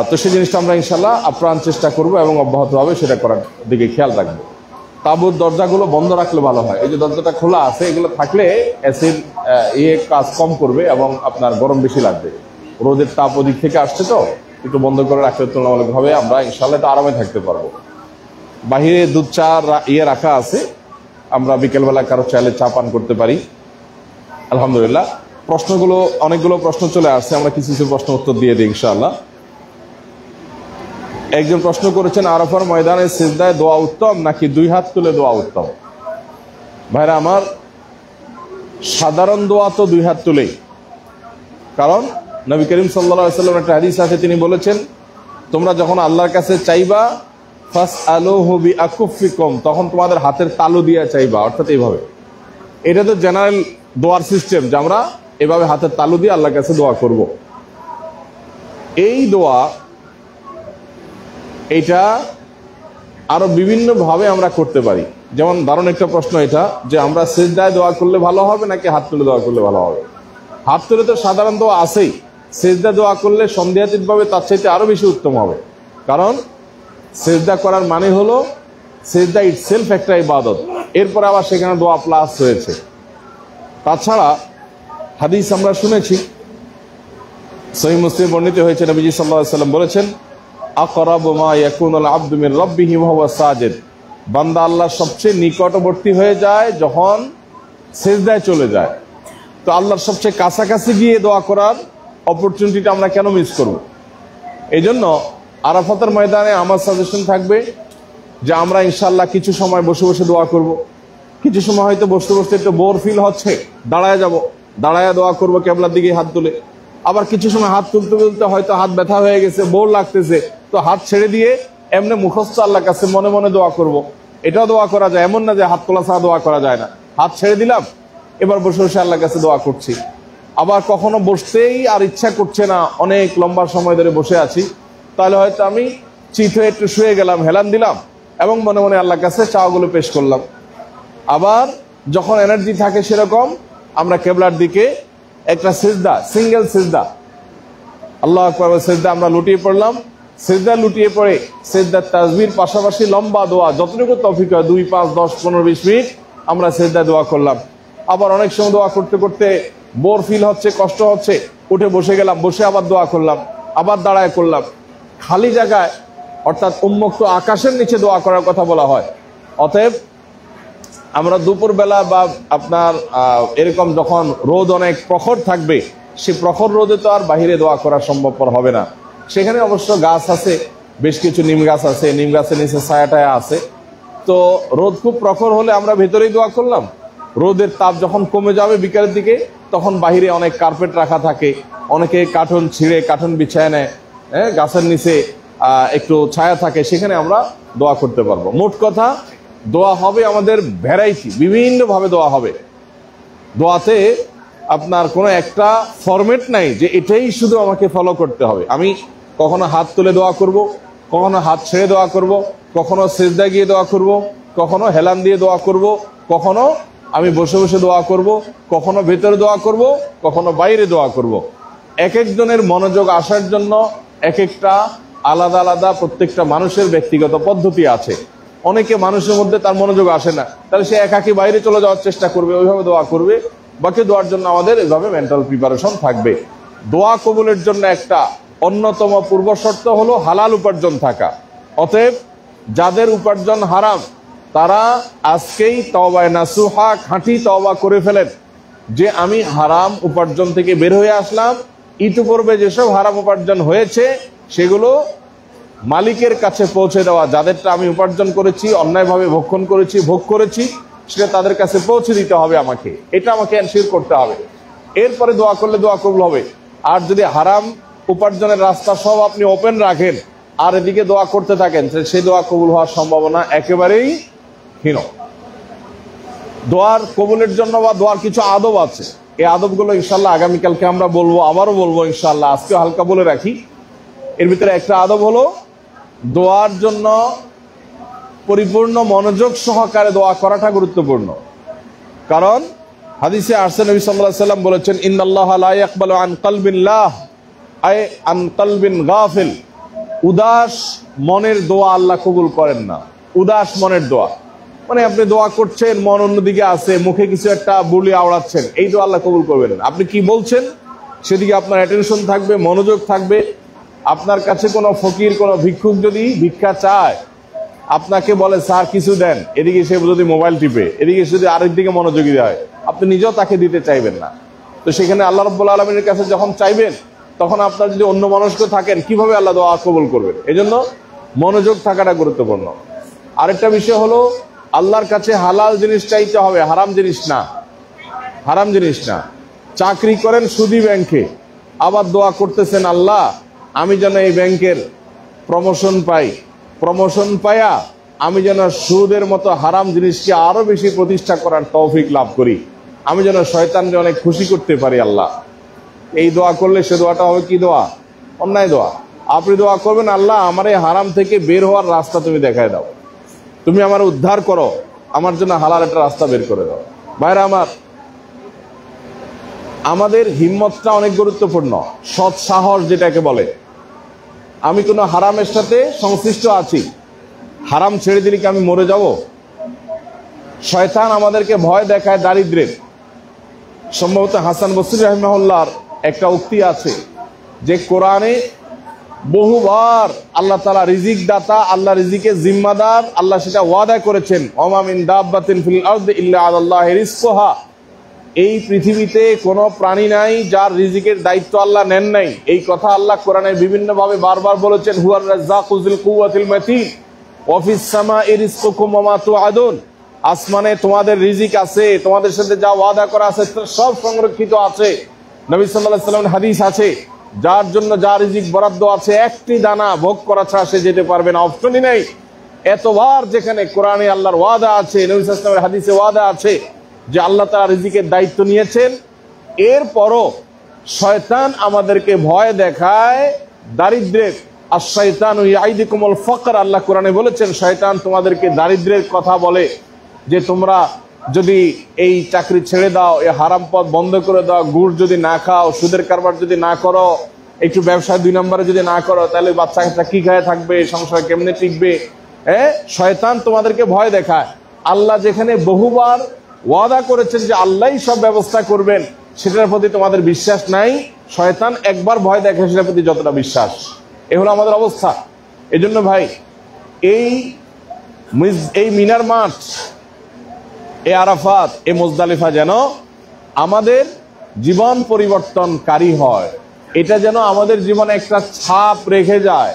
Speaker 1: তো সেই জিনিসটা আমরা ইনশাআল্লাহ আপ্রাণ চেষ্টা করব এবং অব্যাহতভাবে সেটা করার দিকে খেয়াল রাখবো। তাঁবুর দরজাগুলো বন্ধ রাখলে ভালো হয়। এই যে দরজাটা খোলা আছে, এগুলো থাকলে অ্যাসিড কাজ কম করবে এবং আপনার গরম বেশি লাগবে। রোদের তাপ ওদিক থেকে আসছে, তো একটু বন্ধ করে রাখলে তুলনামূলকভাবে আমরা ইনশাআল্লাহ একটু আরামে থাকতে পারবো। বাহিরে দুধ চা রাখা আছে, আমরা বিকেলবেলা কারো চাইলে চা পান করতে পারি, আলহামদুলিল্লাহ। প্রশ্নগুলো অনেকগুলো প্রশ্ন চলে আসছে, আমরা কিছু কিছু প্রশ্ন উত্তর দিয়ে দিই ইনশাআল্লাহ। একজন প্রশ্ন করেছেন, আরাফার ময়দানে সিজদায় দোয়া উত্তম নাকি দুই হাত তুলে দোয়া উত্তম? ভাইরা আমার, সাধারণ দোয়া তো দুই হাত তুলেই, কারণ নবী করিম সাল্লাল্লাহু আলাইহি ওয়াসাল্লাম একটা হাদিস আছে, তিনি বলেছেন তোমরা যখন আল্লাহর কাছে চাইবা ফাসআলুহু বিআকুফিকুম, তখন তোমাদের হাতের তালু দিয়ে চাইবা, অর্থাৎ এইভাবে। এটা তো জেনারেল দোয়ার সিস্টেম যে আমরা এভাবে হাতের তালু দিয়ে আল্লাহর কাছে দোয়া করব। এই দোয়া এটা আরো বিভিন্ন ভাবে আমরা করতে পারি। যেমন দারুণ একটা প্রশ্ন এটা, যে আমরা সিজদায় দোয়া করলে ভালো হবে নাকি হাত তুলে দোয়া করলে ভালো হবে? হাত তুলে তো সাধারণ দোয়া আছেই, সিজদা দোয়া করলে সন্দেহাতীতভাবে তার চাইতে আরো বেশি উত্তম হবে। কারণ সিজদা করার মানে হলো সিজদা ইটসেলফ একটা ইবাদত, এরপরে আবার সেখানে দোয়া প্লাস হয়েছে। তাছাড়া হাদিস আমরা শুনেছি, সহিহ মুসলিম বর্ণিত হয়েছে, নবীজি সাল্লাল্লাহু আলাইহি ওয়াসাল্লাম বলেছেন আকরাবু মা ইয়াকুনুল আবদু মির রাব্বিহি ওয়া হুয়া সাজিদ, বান্দা আল্লাহর সবচেয়ে নিকটবর্তী হয়ে যায় যখন সিজদায় চলে যায়। তো আল্লাহর সবচেয়ে কাছাকাছি গিয়ে দোয়া করার অপরচুনিটিটা আমরা কেন মিস করব? এই জন্য আরাফাতের ময়দানে আমার সাজেশন থাকবে যে আমরা ইনশাআল্লাহ কিছু সময় বসে বসে দোয়া করব। কিছু সময় হয়তো বসতে বসতে একটু বোর ফিল হচ্ছে, দাঁড়ায় যাব, দাঁড়ায় দোয়া করবো কেবলার দিকে হাত তুলে। আবার কিছু সময় হাত তুলতে তুলতে হয়তো হাত ব্যথা হয়ে গেছে, বোর লাগতেছে, তো হাত ছেড়ে দিয়ে এমনি মুখস্থ আল্লাহর কাছে মনে মনে দোয়া করব। এটাও দোয়া করা যায়, এমন না যে হাত তোলা ছাড়া দোয়া করা যায় না। হাত ছেড়ে দিলাম, এবার বসে বসে আল্লাহর কাছে দোয়া করছি। আবার কখনো বসতেই আর ইচ্ছা করছে না, অনেক লম্বা সময় ধরে বসে আছি, তাহলে হয়তো আমি চিত হয়ে একটু শুয়ে গেলাম, হেলান দিলাম এবং মনে মনে আল্লাহর কাছে চাওয়াগুলো পেশ করলাম। আবার যখন এনার্জি থাকে সেরকম আমরা কেবলার দিকে একটা সিজদা, সিঙ্গেল সিজদা, আল্লাহু আকবার সিজদা আমরা লুটিয়ে পড়লাম। সিজদা লুটিয়ে পড়ে সিজদার তাসবির পাশাপাশি লম্বা দোয়া যতটুকু তৌফিক হয় 2, 5, 10, 15, 20 মিনিট আমরা সিজদা দোয়া করলাম। আবার অনেক সময় দোয়া করতে করতে বোর ফিল হচ্ছে, কষ্ট হচ্ছে, উঠে বসে গেলাম, বসে আবার দোয়া করলাম, আবার দাঁড়ায় করলাম। খালি জায়গায় অর্থাৎ উন্মুক্ত আকাশের নিচে দোয়া করার কথা বলা হয়। অতএব আমরা দুপুরবেলা বা আপনার এরকম যখন রোদ অনেক প্রখর থাকবে, সে প্রখর রোদে তো আর বাহিরে দোয়া করা সম্ভবপর হবে না। সেখানে অবশ্য গাছ আছে, বেশ কিছু নিম গাছ আছে, নিম গাছের নিচে ছায়াটায় আছে। তো রোদ খুব প্রখর হলে আমরা ভেতরেই দোয়া করলাম। রোদের তাপ যখন কমে যাবে বিকালের দিকে, তখন বাহিরে অনেক কার্পেট রাখা থাকে, অনেকে কার্টন ছিঁড়ে কার্টন বিছায় নেয়, গাছের নিচে একটু ছায়া থাকে, সেখানে আমরা দোয়া করতে পারবো। মোট কথা দোয়া হবে আমাদের ভ্যারাইটি, বিভিন্নভাবে দোয়া হবে। দোয়াতে আপনার কোনো একটা ফরম্যাট নাই যে এটাই শুধু আমাকে ফলো করতে হবে। আমি কখনো হাত তুলে দোয়া করব, কখনো হাত ছেড়ে দোয়া করব, কখনো সিজদা গিয়ে দোয়া করব, কখনো হেলান দিয়ে দোয়া করব, কখনো আমি বসে বসে দোয়া করব, কখনো ভেতরে দোয়া করব, কখনো বাইরে দোয়া করব। এক একজনের মনোযোগ আসার জন্য এক একটা আলাদা আলাদা প্রত্যেকটা মানুষের ব্যক্তিগত পদ্ধতি আছে। অনেকে মানুষের মধ্যে তার মনোযোগ আসে না, তাহলে সে একাকি বাইরে চলে যাওয়ার চেষ্টা করবে, ওইভাবে দোয়া করবে। বাকি দোয়ার জন্য আমাদের এভাবে মেন্টাল প্রিপারেশন থাকবে। দোয়া কবুলের জন্য একটা অন্যতম পূর্ব শর্ত হলো হালাল উপার্জন থাকা। অতএব যাদের উপার্জন হারাম তারা আজকেই তওবায়ে নাসুহা, খাঁটি তওবা করে ফেলেন যে আমি হারাম উপার্জন থেকে বের হয়ে আসলাম। ইতিপূর্বে যেসব হারাম উপার্জন হয়েছে সেগুলো মালিকের কাছে পৌঁছে দেওয়া, যাদেরটা আমি উপার্জন করেছি, অন্যায়ভাবে ভক্ষণ করেছি, ভোগ করেছি, সেটা তাদের কাছে পৌঁছে দিতে হবে আমাকে, এটা আমাকে এনশিওর করতে হবে। এরপরে দোয়া করলে দোয়া কবুল হবে। আর যদি হারাম উপার্জনের রাস্তা সব আপনি ওপেন রাখেন আর এদিকে দোয়া করতে থাকেন, সেই দোয়া কবুল হওয়ার সম্ভাবনা একেবারেই হীন। দোয়ার কবুলের জন্য বা দোয়ার কিছু আদব আছে, এই আদবগুলো ইনশাল্লাহ আগামীকালকে আমরা বলবো, আবারও বলবো ইনশাল্লাহ, আজকে হালকা বলে রাখি। এর ভিতরে একটা আদব হলো দোয়ার জন্য পরিপূর্ণ মনোযোগ সহকারে দোয়া করাটা গুরুত্বপূর্ণ। কারণ হাদিসে আসছে, নবী সাল্লাল্লাহু আলাইহি ওয়াসাল্লাম বলেছেন, ইন্নাল্লাহা লা ইয়াকবালু আন কলবিল্লাহ আই আন কলবিন গাফিল। উদাস মনের দোয়া আল্লাহ কবুল করেন না। উদাস মনের দোয়া মানে আপনি দোয়া করছেন, মন অন্যদিকে আছে, মুখে কিছু একটা বুলি আওড়াচ্ছেন, এই দোয়া আল্লাহ কবুল করবেন না। আপনি কি বলছেন সেদিকে আপনার অ্যাটেনশন থাকবে, মনোযোগ থাকবে। আপনার কাছে কোনো ফকির, কোনো ভিক্ষুক যদি ভিক্ষা চায়, আপনাকে বলে স্যার কিছু দেন, এদিকে সে যদি মোবাইল টিপে, এদিকে সে যদি আরেক দিকে মনোযোগী হয়, আপনি নিজেও তাকে দিতে চাইবেন না। তো সেখানে আল্লাহ রাব্বুল আলামিনের কাছে যখন চাইবেন, তখন আপনার যদি অন্য মনস্ক থাকেন, কিভাবে আল্লাহ দোয়া কবুল করবেন? এজন্য মনোযোগ থাকাটা গুরুত্বপূর্ণ। আরেকটা বিষয় হলো আল্লাহর কাছে হালাল জিনিস চাইতে হবে, হারাম জিনিস না। হারাম জিনিস না। চাকরি করেন সুদী ব্যাংকে, আবার দোয়া করতেছেন, আল্লাহ আমি যেন এই ব্যাংকের প্রমোশন পাই, প্রমোশন পাইয়া আমি যেন সুদের মতো হারাম জিনিসকে আরো বেশি প্রতিষ্ঠা করার তৌফিক লাভ করি, আমি যেন শয়তানকে অনেক খুশি করতে পারি। আল্লাহ, এই দোয়া করলে সে দোয়াটা হবে কি দোয়া? অন্যায় দোয়া। আপনি দোয়া করবেন, আল্লাহ আমার এই হারাম থেকে বের হওয়ার রাস্তা তুমি দেখায় দাও, তুমি আমার উদ্ধার করো, আমার জন্য হালাল একটা রাস্তা বের করে দাও। ভাইরা আমার, আমাদের হিম্মতটা অনেক গুরুত্বপূর্ণ। সৎ সাহস যেটাকে বলে, আমি কোনো হারামের সাথে সংশ্লিষ্ট আছি, হারাম ছেড়ে দিলে কি আমি মরে যাব? শয়তান আমাদেরকে ভয় দেখায় দারিদ্রের। সম্ভবত হাসান বসরি রাহিমাহুল্লাহর একটা উক্তি আছে যে কোরআনে বহুবার আল্লাহ তাআলা রিজিক দাতা, আল্লাহ রিজিকের জিম্মাদার, আল্লাহ সেটা ওয়াদা করেছেন, ওমা মিন দাব্বাতিন ফিল আরদি ইল্লা আলাল্লাহি রিজকুহা। এই পৃথিবীতে কোনো প্রাণী নাই যার রিজিকের দায়িত্ব আল্লাহ নেন নাই। এই কথা আল্লাহ কোরআনে বিভিন্ন ভাবে বারবার বলেছেন, হুয়ার রাজ্জাকু যুল কুওয়াতিল মাতিন ওয়া ফিস সামাই রিজকুকুম ওয়া মা তুআদুন। আসমানে তোমাদের রিজিক আছে, তোমাদের সাথে যা ওয়াদা করা আছে সব সংরক্ষিত আছে। নবী সাল্লাল্লাহু আলাইহি ওয়াসাল্লামের হাদিস আছে, যার জন্য যা রিজিক বরাদ্দ আছে একটি দানা ভোগ করা ছাড়া সে যেতে পারবে না, অপশনই নেই। এতবার যেখানে কোরআনে আল্লাহর ওয়াদা আছে, নবী সাল্লাল্লাহু আলাইহি ওয়াসাল্লামের হাদিসে ওয়াদা আছে যে আল্লাহ তাআলা রিজিকের দায়িত্ব নিয়েছেন, এরপরও শয়তান আমাদেরকে ভয় দেখায় দারিদ্রের। আশ-শাইতানু ইয়াইদুকুমুল ফাকর, আল্লাহ কোরআনে বলেছেন শয়তান তোমাদেরকে দারিদ্রের কথা বলে, যে তোমরা যদি এই চাকরি ছেড়ে দাও, এই হারাম পথ বন্ধ করে দাও, গুড় যদি না খাও, সুদের কারবার যদি না করো, একটু ব্যবসা 2 নম্বরে যদি না করো, তাহলে বাচ্চা কাচ্চা কি খায় থাকবে, সংসার কেমনে টিকবে? শয়তান তোমাদেরকে ভয় দেখায়। আল্লাহ যেখানে বহুবার ওয়াদা করেছেন যে আল্লাহই সব ব্যবস্থা করবেন, সেটার প্রতি তোমাদের বিশ্বাস নাই। শয়তান একবার ভয় দেখে সেটার প্রতি যতটা বিশ্বাস। এ হলো আমাদের অবস্থা। এজন্য ভাই, এই মিনার মাঠ, এই আরাফাত, এই মুজদালিফা যেন আমাদের জীবন পরিবর্তনকারী হয়। এটা যেন আমাদের জীবনে একটা ছাপ রেখে যায়।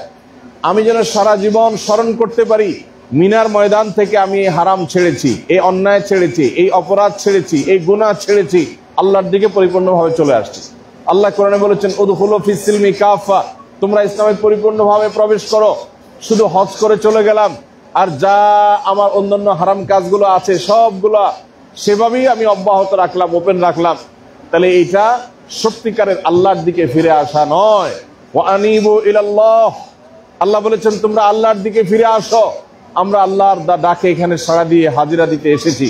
Speaker 1: আমি যেন সারা জীবন স্মরণ করতে পারি, মিনার ময়দান থেকে আমি এই হারাম ছেড়েছি, এই অন্যায় ছেড়েছি, এই অপরাধ ছেড়েছি, এই গুনাহ ছেড়েছি, আল্লাহর দিকে পরিপূর্ণভাবে চলে আসছি। আল্লাহ কোরআনে বলেছেন, উদখুলু ফিস সিলমি কাফা, তোমরা ইসলামে পরিপূর্ণভাবে প্রবেশ করো। শুধু হজ করে চলে গেলাম আর যা আমার অন্যান্য হারাম কাজগুলো আছে সবগুলা সেভাবেই আমি অব্যাহত রাখলাম, ওপেন রাখলাম, তাহলে এইটা সত্যিকারের আল্লাহর দিকে ফিরে আসা নয়। ওয়া আনিবু ইলাল্লাহ, আল্লাহ বলেছেন তোমরা আল্লাহর দিকে ফিরে আসো। আমরা আল্লাহর ডাকে এখানে সাড়া দিয়ে হাজিরা দিতে এসেছি।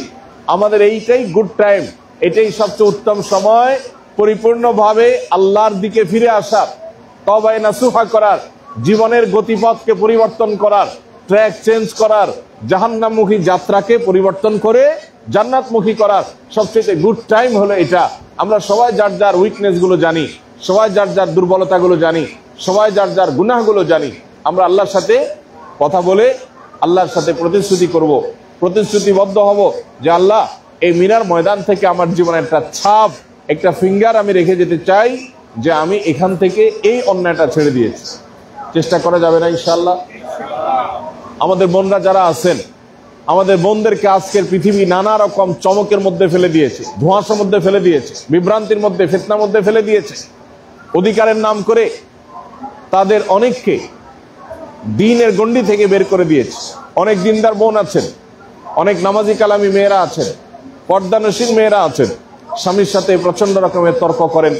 Speaker 1: আমাদের এইটাই গুড টাইম, এটাই সবচেয়ে উত্তম সময় পরিপূর্ণভাবে আল্লাহর দিকে ফিরে আসার, তওবা নাসুহা করার, জীবনের গতিপথকে পরিবর্তন করার, ট্র্যাক চেঞ্জ করার, জাহান্নামমুখী যাত্রাকে পরিবর্তন করে জান্নাতমুখী করার সবচেয়ে গুড টাইম হলো এটা। আমরা সবাই যার যার উইকনেস গুলো জানি, সবাই যার যার দুর্বলতাগুলো জানি, সবাই যার যার গুনাহগুলো জানি। আমরা আল্লাহর সাথে কথা বলে আল্লাহর সাথে প্রতিশ্রুতি করব, প্রতিশ্রুতিবদ্ধ হব যে আল্লাহ, এই মিনার ময়দান থেকে আমার জীবনে একটা ছাপ, একটা ফিঙ্গার আমি রেখে যেতে চাই যে আমি এখান থেকে এই অন্যায়টা ছেড়ে দিয়েছি। চেষ্টা করা যাবে না ইনশাআল্লাহ? আমাদের বোনরা যারা আছেন, আমাদের বোনদেরকে আজকের পৃথিবী নানা রকম চমকের মধ্যে ফেলে দিয়েছে, ধোঁয়াশার মধ্যে ফেলে দিয়েছে, বিভ্রান্তির মধ্যে, ফিতনার মধ্যে ফেলে দিয়েছে। অধিকারের নাম করে তাদের অনেককে দ্বীনের গণ্ডি থেকে বের করে দিয়েছে। অনেক দিনদার বোন আছেন, অনেক নামাজি কালামি মেয়েরা আছেন, পর্দানশীল মেয়েরা আছেন, স্বামীর সাথে প্রচন্ড রকমের তর্ক করেন,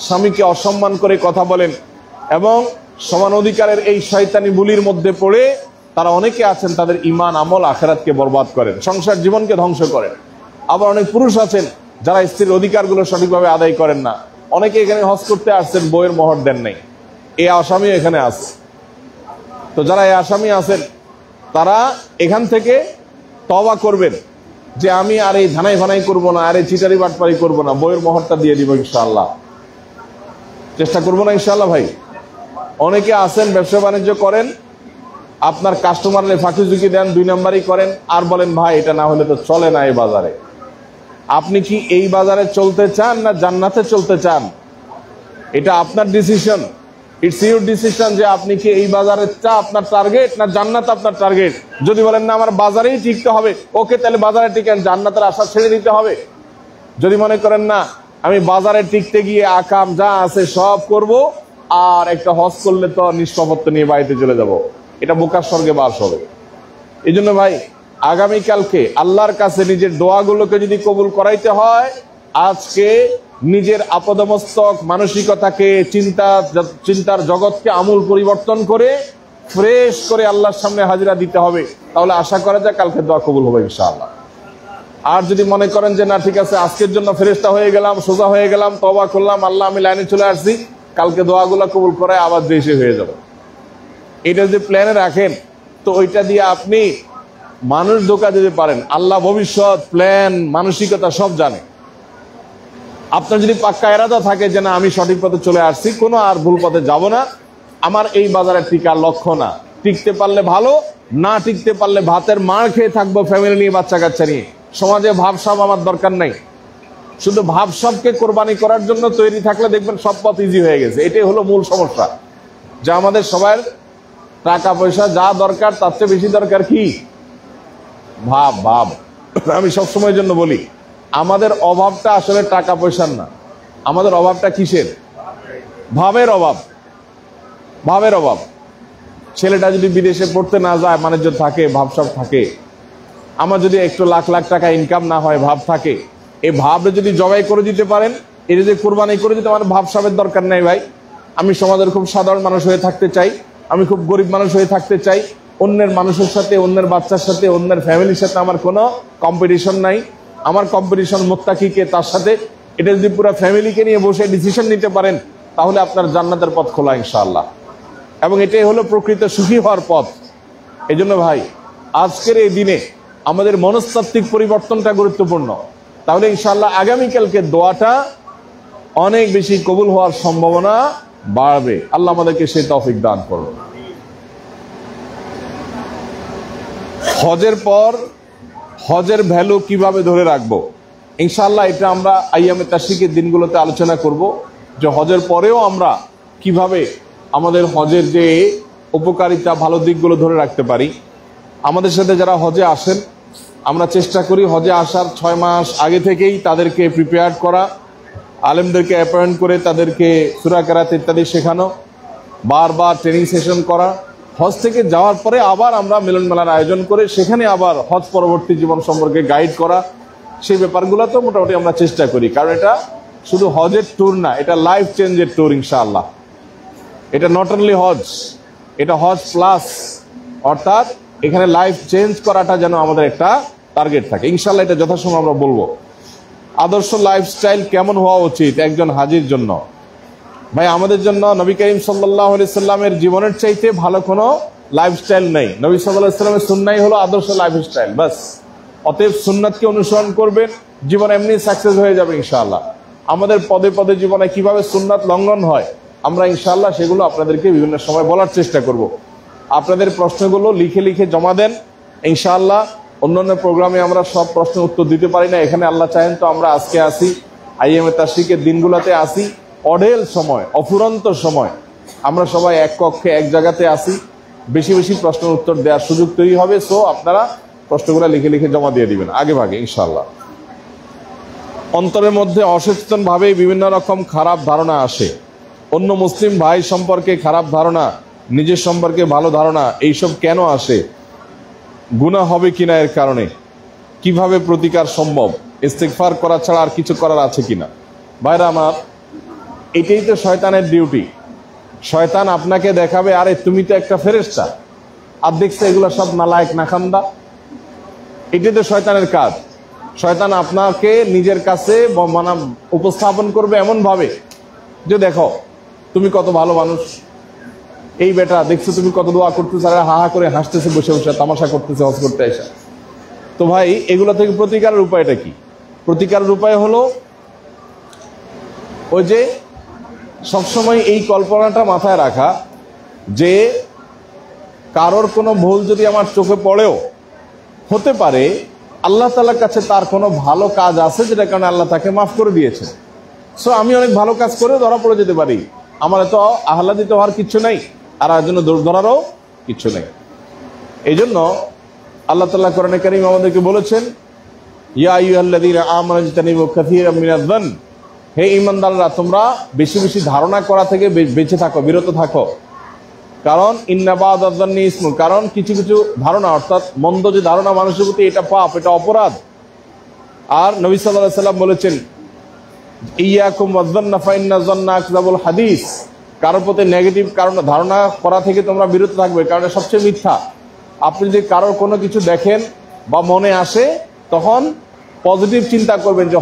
Speaker 1: স্বামীকে অসম্মান করে কথা বলেন, এবং সমান অধিকারের এই শয়তানি বুলির মধ্যে পড়ে তারা অনেকে আছেন তাদের ঈমান, আমল, আখিরাতকে বরবাদ করেন, সংসার জীবনকে ধ্বংস করেন। আবার অনেক পুরুষ আছেন যারা স্ত্রীর অধিকারগুলো সঠিকভাবে আদায় করেন না। অনেকে এখানে হজ করতে আসছেন, বইয়ের মোহর দেন নাই, এই আসামি এখানে আছে। তো যারা এই আসামি আছেন তারা এখান থেকে তওবা করবেন যে আমি আর এই ধানাই ভানাই করবো না, আর এই চিটারি বাটপারি করবো না, বইয়ের মোহরটা দিয়ে দিব ইনশাআল্লাহ। চেষ্টা করবো না ইনশাআল্লাহ ভাই? অনেকে আছেন ব্যবসা বাণিজ্য করেন, আপনার কাস্টমারকে ফাঁকি ঝুঁকি দেন, 2 নাম্বারই করেন, আর বলেন ভাই এটা না হলে তো চলে না এই বাজারে। আপনি কি এই বাজারে চলতে চান না জান্নাতে চলতে চান? এটা আপনার ডিসিশন, ইটস ইউর ডিসিশন যে আপনি কি এই বাজারের চা আপনার টার্গেট না জান্নাত আপনার টার্গেট। যদি বলেন না আমার বাজারেই টিকতে হবে, ওকে তাহলে বাজারে টিকেন, জান্নাতের আশা ছেড়ে দিতে হবে। যদি মনে করেন না আমি বাজারে টিকতে গিয়ে আকাম যা আছে সব করব, আর একটা হজ করলে তো নিষ্পাপত্য নিয়ে বাড়িতে চলে যাব, এটা বোকার স্বর্গে বাস হবে। এই জন্য ভাই আগামীকালকে আল্লাহর কাছে নিজের দোয়াগুলোকে যদি কবুল করাইতে হয়, আজকে নিজের আপদমস্তক মানসিকতাকে, চিন্তার জগৎকে আমূল পরিবর্তন করে ফ্রেশ করে আল্লাহর সামনে হাজিরা দিতে হবে। তাহলে আশা করা যায় কালকে দোয়া কবুল হবে ইনশাআল্লাহ। আর যদি মনে করেন যে না ঠিক আছে আজকের জন্য ফেরেশতা হয়ে গেলাম, সোজা হয়ে গেলাম, তওবা করলাম, আল্লাহ আমি লাইনে চলে আসছি, কালকে দোয়াগুলো কবুল করায় আবার দেশে হয়ে যাবে, এটা যদি প্ল্যানে রাখেন তো ওইটা দিয়ে আপনি মানুষ ধোঁকা দিতে পারেন। আল্লাহ ভবিষ্যৎ, প্ল্যান, মানসিকতা সব জানে। আপনার যদি পাক্কা এরাদা থাকে যে না আমি সঠিক পথে চলে আসছি, কোনো আর ভুল পথে যাব না, আমার এই বাজারে টিকার লক্ষ্য না, টিকতে পারলে ভালো, না টিকতে পারলে ভাতের মার খেয়ে থাকবো ফ্যামিলি নিয়ে, বাচ্চা কাচ্চা নিয়ে, সমাজে ভাবসাব আমার দরকার নাই। শুধু ভাবসাবকে কোরবানি করার জন্য তৈরি থাকলে দেখবেন সব পথ ইজি হয়ে গেছে। এটাই হলো মূল সমস্যা, যা আমাদের সবার টাকা পয়সা যা দরকার তার চেয়ে বেশি দরকার কি ভাব। ভাব আমি সবসময়ের জন্য বলি আমাদের অভাবটা আসলে টাকা পয়সার না, আমাদের অভাবটা কিসের? ভাবের অভাব। ভাবের অভাব। ছেলেটা যদি বিদেশে পড়তে না যায়, বাণিজ্য থাকে, ভাবসাব থাকে, আমার যদি একটু লাখ লাখ টাকা ইনকাম না হয়, ভাব থাকে, এই ভাবটা যদি জবাই করে দিতে পারেন, এই যদি কোরবানি করে দিতে, আমার ভাবসাবের দরকার নেই ভাই। আমি সমাজের খুব সাধারণ মানুষ হয়ে থাকতে চাই, আমি খুব গরিব মানুষ হয়ে থাকতে চাই, অন্যের মানুষের সাথে, অন্যের বাচ্চার সাথে, অন্যের ফ্যামিলির সাথে আমার কোনো কম্পিটিশন নাই। আমার কম্পিটিশন মুত্তাকিকে, তার সাথে। এটা যদি পুরো ফ্যামিলিকে নিয়ে বসে ডিসিশন নিতে পারেন, তাহলে আপনার জান্নাতের পথ খোলা ইনশাআল্লাহ, এবং এটাই হলো প্রকৃত সুখী হওয়ার পথ। এই জন্য ভাই আজকের এই দিনে আমাদের মনস্তাত্ত্বিক পরিবর্তনটা গুরুত্বপূর্ণ। তাহলে ইনশাআল্লাহ আগামীকালকে দোয়াটা অনেক বেশি কবুল হওয়ার সম্ভাবনা বাড়বে। আল্লাহ আমাদেরকে সেই তৌফিক দান করুন। হজের পর হজের ভ্যালু কিভাবে ধরে রাখবো, ইনশাআল্লাহ এটা আমরা আইয়ামে তাশরিকের দিনগুলোতে আলোচনা করব, যে হজের পরেও আমরা কিভাবে আমাদের হজের যে উপকারিতা, ভালো দিকগুলো ধরে রাখতে পারি। আমাদের সাথে যারা হজে আসেন, আমরা চেষ্টা করি হজে আসার 6 মাস আগে থেকেই তাদেরকে প্রিপেয়ার করা, আলেমদেরকে অ্যাপয়েন্ট করে তাদেরকে সূরা কেরাত ইত্যাদি শেখানো, বারবার ট্রেনিং সেশন করা। হজ থেকে যাওয়ার পরে আবার আমরা মিলন মেলার আয়োজন করে সেখানে আবার হজ পরবর্তী জীবন সম্পর্কে গাইড করা, সেই ব্যাপারগুলো তো মোটামুটি আমরা চেষ্টা করি। কারণ এটা শুধু হজের ট্যুর না, এটা লাইফ চেঞ্জের ট্যুর ইনশাআল্লাহ। এটা নট অনলি হজ, এটা হজ প্লাস, অর্থাৎ এখানে লাইফ চেঞ্জ করাটা যেন আমাদের একটা টার্গেট থাকে ইনশাআল্লাহ। এটা যথাসময় আমরা বলবো। আদর্শ লাইফস্টাইল কেমন হওয়া উচিত একজন হাজির জন্য? ভাই আমাদের জন্য নবী করিম সাল্লাল্লাহু আলাইহি সাল্লামের জীবনের চাইতে ভালো কোনো লাইফস্টাইল নেই। নবী সাল্লাল্লাহু আলাইহি সাল্লামের সুন্নাহই হলো আদর্শ লাইফস্টাইল, বাস। অতএব সুন্নাতকে অনুসরণ করবেন, জীবন এমনি সাকসেস হয়ে যাবে ইনশাআল্লাহ। আমাদের পদে পদে জীবনে কিভাবে সুন্নাত লঙ্ঘন হয় আমরা ইনশাআল্লাহ সেগুলো আপনাদেরকে বিভিন্ন সময় বলার চেষ্টা করব। আপনাদের প্রশ্নগুলো লিখে লিখে জমা দেন ইনশাআল্লাহ। অন্যান্য প্রোগ্রামে আমরা সব প্রশ্নের উত্তর দিতে পারি না, এখানে আল্লাহ চাহেন তো আমরা আজকে আসি, আইএমএ তাশরিকের দিনগুলোতে আসি, অঢেল সময়, অফুরন্ত সময় আমরা সবাই এক কক্ষে এক জায়গাতে আসি, বেশি বেশি প্রশ্নের উত্তর দেওয়ার সুযোগ তৈরি হবে। সো আপনারা প্রশ্নগুলো লিখে লিখে জমা দিয়ে দিবেন আগে ভাগে ইনশাআল্লাহ। অন্তরের মধ্যে অসচেতন ভাবে বিভিন্ন রকম খারাপ ধারণা আসে, অন্য মুসলিম ভাই সম্পর্কে খারাপ ধারণা, নিজের সম্পর্কে ভালো ধারণা, এইসব কেন আসে? গুনাহ হবে কিনা এর কারণে? কিভাবে প্রতিকার সম্ভব? ইস্তেগফার করা ছাড়া আর কিছু করার আছে কিনা? ভাইরা আমার, এটাই তো শয়তানের ডিউটি। শয়তান আপনাকে দেখাবে, আরে তুমি তো একটা ফেরেশতা, আর দেখছে এগুলো সব নালায়েক নাখান্দা। এটাই তো শয়তানের কাজ। শয়তান আপনাকে নিজের কাছে উপস্থাপন করবে এমন ভাবে যে দেখো তুমি কত ভালো মানুষ, এই বেটা দেখছো তুমি কত দোয়া করতেছে, আর হা হা করে হাসতেছে বসে বসে, তামাশা করতেছে হজ করতে এসে। তো ভাই, এগুলো থেকে প্রতিকারের উপায়টা কি? প্রতিকারের উপায় হলো ওই যে সবসময় এই কল্পনাটা মাথায় রাখা যে কারোর কোনো ভুল যদি আমার চোখে পড়েও হতে পারে আল্লাহ তাআলার কাছে তার কোনো ভালো কাজ আছে, যেটা কারণে আল্লাহ তাকে মাফ করে দিয়েছেন। সো আমি অনেক ভালো কাজ করে ধরা পড়ে যেতে পারি, আমার এত আহ্লাদিত হওয়ার কিচ্ছু নেই, আর এর জন্য ধরারও কিচ্ছু নেই। এই জন্য আল্লাহ তাআলা কোরআনে কারীম আমাদেরকে বলেছেন, ইয়া আইয়ুহাল্লাযীনা আমানু ইজতানিবু কাসীরাম মিনায-যন্ন, হে ঈমানদাররা তোমরা বেশি বেশি ধারণা করা থেকে বেঁচে থাকো, বিরত থাকো। কারণ ইন্না বা'দায-যন্নি ইসমুন, কারণ কিছু কিছু ধারণা অর্থাৎ মন্দ যে ধারণা মানুষের প্রতি, এটা পাপ, এটা অপরাধ। আর নবী সাল্লাল্লাহু আলাইহি সাল্লাম বলেছেন, ইয়াকুম ওয়ায-যন্না ফাইন্না যন্না আকযাবুল হাদিস, কারোর প্রতি নেগেটিভ কারণ ধারণা করা থেকে তোমরা বিরত থাকবে, কারণ সবচেয়ে মিথ্যা। আপনি যদি কারোর কোনো কিছু দেখেন বা মনে আসে, তখন পজিটিভ চিন্তা করবেন যে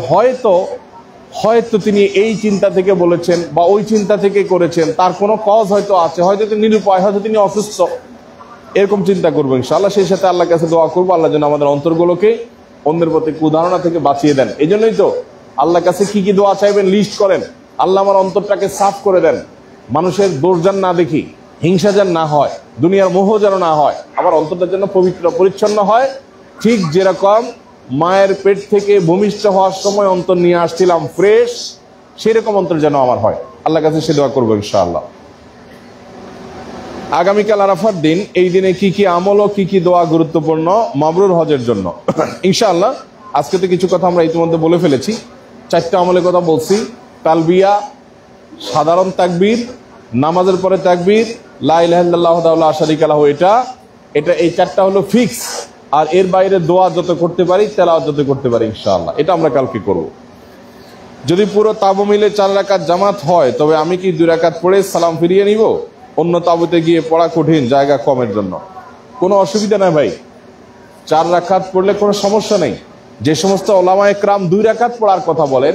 Speaker 1: হয়তো তিনি এই চিন্তা থেকে বলেছেন বা ওই চিন্তা থেকে করেছেন, তার কোনো কজ হয়তো আছে, হয়তো তিনি নিরুপায়, হয়তো তিনি অসুস্থ, এরকম চিন্তা করবো ইনশাআল্লাহ। সেই সাথে আল্লাহর কাছে দোয়া করবো, আল্লাহ যেন আমাদের অন্তরগুলোকে অন্যের প্রতি কুধারণা থেকে বাঁচিয়ে দেন। এই জন্যই তো আল্লাহর কাছে কি কি দোয়া চাইবেন লিস্ট করেন, আল্লাহ আমার অন্তরটাকে সাফ করে দেন, মানুষের দোষ যেন না দেখি, হিংসা যেন না হয়, দুনিয়ার মোহ যেন না হয়, আমার অন্তরটা যেন পবিত্র পরিচ্ছন্ন হয়। ঠিক যেরকম মায়ের পেট থেকে ভূমিষ্ঠ হওয়ার সময় অন্তর নিয়ে আসছিলাম ফ্রেশ, সেরকম অন্তর যেন আমার হয়। আল্লাহর কাছে সে দোয়া করবো ইনশাআল্লাহ। আগামীকাল আরাফার দিন, এই দিনে কি কি আমল ও কি কি দোয়া গুরুত্বপূর্ণ মাবরুর হজের জন্য ইনশাআল্লাহ। আজকে তো কিছু কথা আমরা ইতিমধ্যে বলে ফেলেছি, 4টা আমলের কথা বলছি। তালবিয়া, সাধারণ তাকবীর, নামাজের পরে তাকবীর, লা ইলাহা ইল্লাল্লাহু ওয়াহদাহু লা শারীকা লাহু, এটা এই 4টা হলো ফিক্স। আর এর বাইরে দোয়া যত করতে পারি, তেলাওয়াত যত করতে পারি ইনশাআল্লাহ, এটা আমরা কালকে করব। যদি পুরো তাবু মিলে 4 রাকাত জামাত হয়, তবে আমি কি 2 রাকাত পড়ে সালাম ফিরিয়ে নিব? অন্য তাবুতে গিয়ে পড়া কঠিন, জায়গা কমের জন্য। কোনো অসুবিধা নাই ভাই, 4 রাকাত পড়লে কোনো সমস্যা নেই। যে সমস্ত ওলামায়ে কেরাম 2 রাকাত পড়ার কথা বলেন,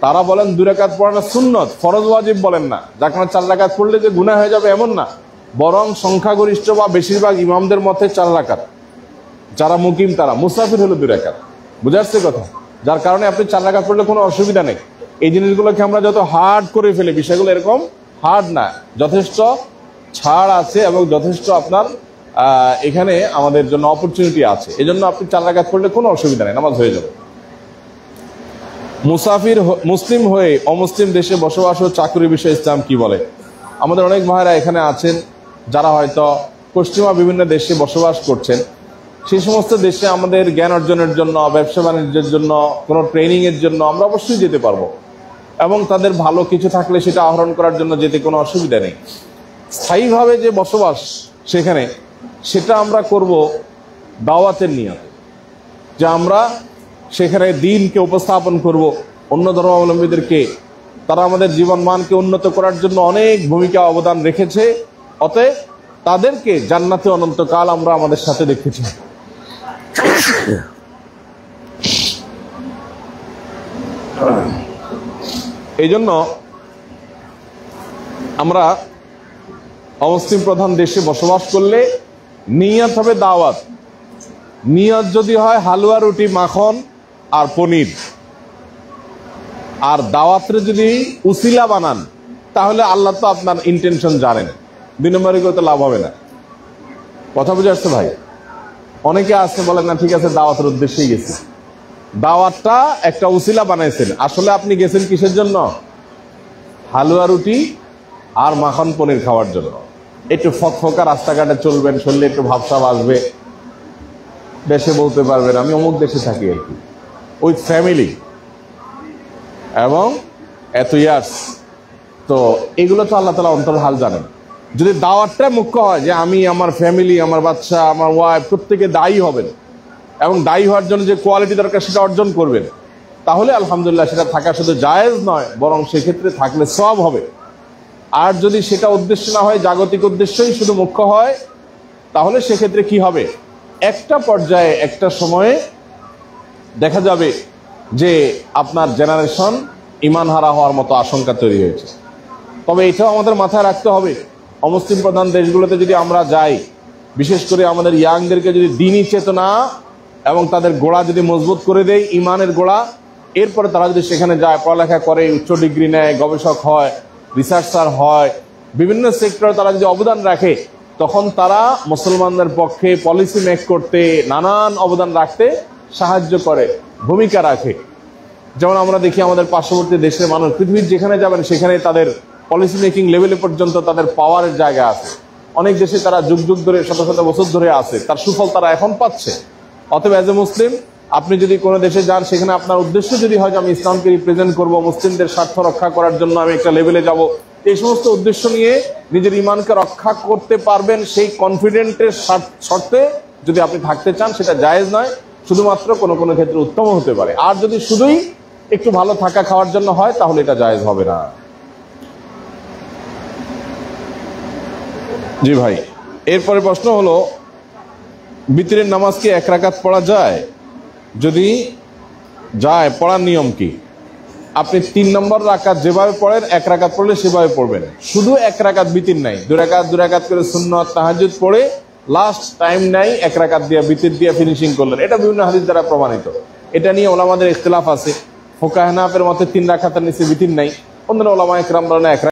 Speaker 1: তারা বলেন 2 রাকাত পড়ানো সুন্নত, ফরজ ওয়াজিব বলেন না। যার কারণে 4 রাকাত পড়লে যে গুনাহ হয়ে যাবে এমন না, বরং সংখ্যাগরিষ্ঠ বা বেশিরভাগ ইমামদের মতে 4 রাকাত। যারা মুকিম তারা, মুসাফির হলো 2 রাকাত। বুঝা যাচ্ছে কথা? যার কারণে আপনি 4 রাকাত পড়লে কোনো অসুবিধা নেই। এই জিনিসগুলোকে আমরা যত হার্ড করে ফেলি, বিষয়গুলো এরকম হার্ড না, যথেষ্ট ছাড় আছে এবং যথেষ্ট আপনার এখানে আমাদের জন্য অপরচুনিটি আছে। এই জন্য আপনি 4 রাকাত পড়লে কোনো অসুবিধা নেই, নামাজ হয়ে যাবে। মুসাফির মুসলিম হয়ে অমুসলিম দেশে বসবাস ও চাকরির বিষয়ে ইসলাম কি বলে? আমাদের অনেক ভাইরা এখানে আছেন যারা হয়তো পশ্চিমা বিভিন্ন দেশে বসবাস করছেন। সেই সমস্ত দেশে আমাদের জ্ঞান অর্জনের জন্য, ব্যবসা বাণিজ্যের জন্য, কোনো ট্রেনিং এর জন্য আমরা অবশ্যই যেতে পারবো, এবং তাদের ভালো কিছু থাকলে সেটা আহরণ করার জন্য যেতে কোনো অসুবিধা নেই। স্থায়ীভাবে যে বসবাস সেখানে, সেটা আমরা করব দাওয়াতের নিয়তে, যে আমরা সেখানে দ্বীনকে উপস্থাপন করব, অন্য ধর্মাবলম্বীদেরকে, তারা আমাদের জীবন মানকে উন্নত করার জন্য অনেক ভূমিকা অবদান রেখেছে। অতএব তাদেরকে জান্নাতে অনন্তকাল আমরা আমাদের সাথে দেখেছি। এই জন্য আমরা অমুসলিম প্রধান দেশে বসবাস করলে নিয়ত হবে দাওয়াত। নিয়ত যদি হয় হালুয়া, রুটি, মাখন আর পনির, আর দাওয়াতের যদি উসিলা বানান, তাহলে আল্লাহ তো আপনার ইন্টেনশন জানেন, 2 নম্বরে করে তো লাভ হবে না। কথা বুঝে আসছে ভাই? অনেকে আসছে বলেন না ঠিক আছে দাওয়াতের উদ্দেশ্যেই গেছি, দাওয়াতটা একটা উসিলা বানাইছেন, আসলে আপনি গেছেন কিসের জন্য? হালুয়া, রুটি আর মাখন পনির খাওয়ার জন্য। একটু ফকফকা রাস্তাঘাটে চলবেন, শরীরে একটু ভাবসাব আসবে, দেশে বলতে পারবেন আমি অমুক দেশে থাকি আর কি, উইথ ফ্যামিলি এবং এত ইয়ার্স। তো এগুলো তো আল্লাহ তাআলা অন্তর হাল জানেন। যদি দাওয়াতটা মুখ্য হয় যে আমি, আমার ফ্যামিলি, আমার বাচ্চা, আমার ওয়াইফ প্রত্যেকে দায়ী হবেন এবং দায়ী হওয়ার জন্য যে কোয়ালিটি দরকার সেটা অর্জন করবেন, তাহলে আলহামদুলিল্লাহ সেটা থাকা শুধু জায়েজ নয়, বরং সেক্ষেত্রে থাকলে সওয়াব হবে। আর যদি সেটা উদ্দেশ্য না হয়, জাগতিক উদ্দেশ্যই শুধু মুখ্য হয়, তাহলে সেক্ষেত্রে কি হবে, একটা পর্যায়ে একটা সময়ে দেখা যাবে যে আপনার জেনারেশন ঈমান হারা হওয়ার মতো আশঙ্কা তৈরি হয়েছে। তবে এটাও আমাদের মাথায় রাখতে হবে, অমুসলিম প্রধান দেশগুলোতে যদি আমরা যাই, বিশেষ করে আমাদের ইয়াংদেরকে যদি দ্বীনি চেতনা এবং তাদের গোড়া যদি মজবুত করে দেয়, ঈমানের গোড়া, এরপরে তারা যদি সেখানে যায়, পড়ালেখা করে, উচ্চ ডিগ্রি নেয়, গবেষক হয়, রিসার্চার হয়, বিভিন্ন সেক্টরে তারা যদি অবদান রাখে, তখন তারা মুসলমানদের পক্ষে পলিসি মেক করতে, নানান অবদান রাখতে সাহায্য করে, ভূমিকা রাখে। যেমন আমরা দেখি আমাদের পার্শ্ববর্তী দেশের মানুষ, পৃথিবীর যেখানে যাবেন সেখানে তাদের পলিসি মেকিং লেভেলে পর্যন্ত তাদের পাওয়ারের জায়গা আছে। অনেক দেশে তারা যুগ যুগ ধরে, শত শত বছর ধরে আছে, তার সুফল তারা এখন পাচ্ছে। অতএব অ্যাজ এ মুসলিম আপনি যদি কোনো দেশে যান, সেখানে আপনার উদ্দেশ্য যদি হয় যে আমি ইসলামকে রিপ্রেজেন্ট করবো, মুসলিমদের স্বার্থ রক্ষা করার জন্য আমি একটা লেভেলে যাব, এই সমস্ত উদ্দেশ্য নিয়ে নিজের ঈমানকে রক্ষা করতে পারবেন সেই কনফিডেন্টের শর্তে যদি আপনি থাকতে চান, সেটা জায়েজ নয়, শুধুমাত্র কোনো কোনো ক্ষেত্রে উত্তম হতে পারে। আর যদি শুধুই একটু ভালো থাকা খাওয়ার জন্য হয়, তাহলে এটা জায়েজ হবে না। জি ভাই, এরপরে প্রশ্ন হলো, বিতরের নামাজ কি 1 রাকাত পড়া যায়? যদি যায়, পড়ার নিয়ম কি? আপনি 3 নম্বর রাকাত যেভাবে পড়েন, 1 রাকাত পড়লে সেভাবে পড়বেন। শুধু 1 রাকাত বিতির নাই, 2 রাকাত করে সুন্নাত তাহাজ্জুদ পড়ে লাস্ট টাইম নাই 1 রাকাত দিয়ে বিতির দিয়ে ফিনিশিং করলেন। এটা বিভিন্ন হাদিস দ্বারা প্রমাণিত। এটা নিয়ে ওলামাদের ইখতিলাফ আছে। ফুকাহা হানাফির মতে 3 রাকাতের নিচে বিতির নাই, অন্যান্য ওলামা ইকরাম বলেন 1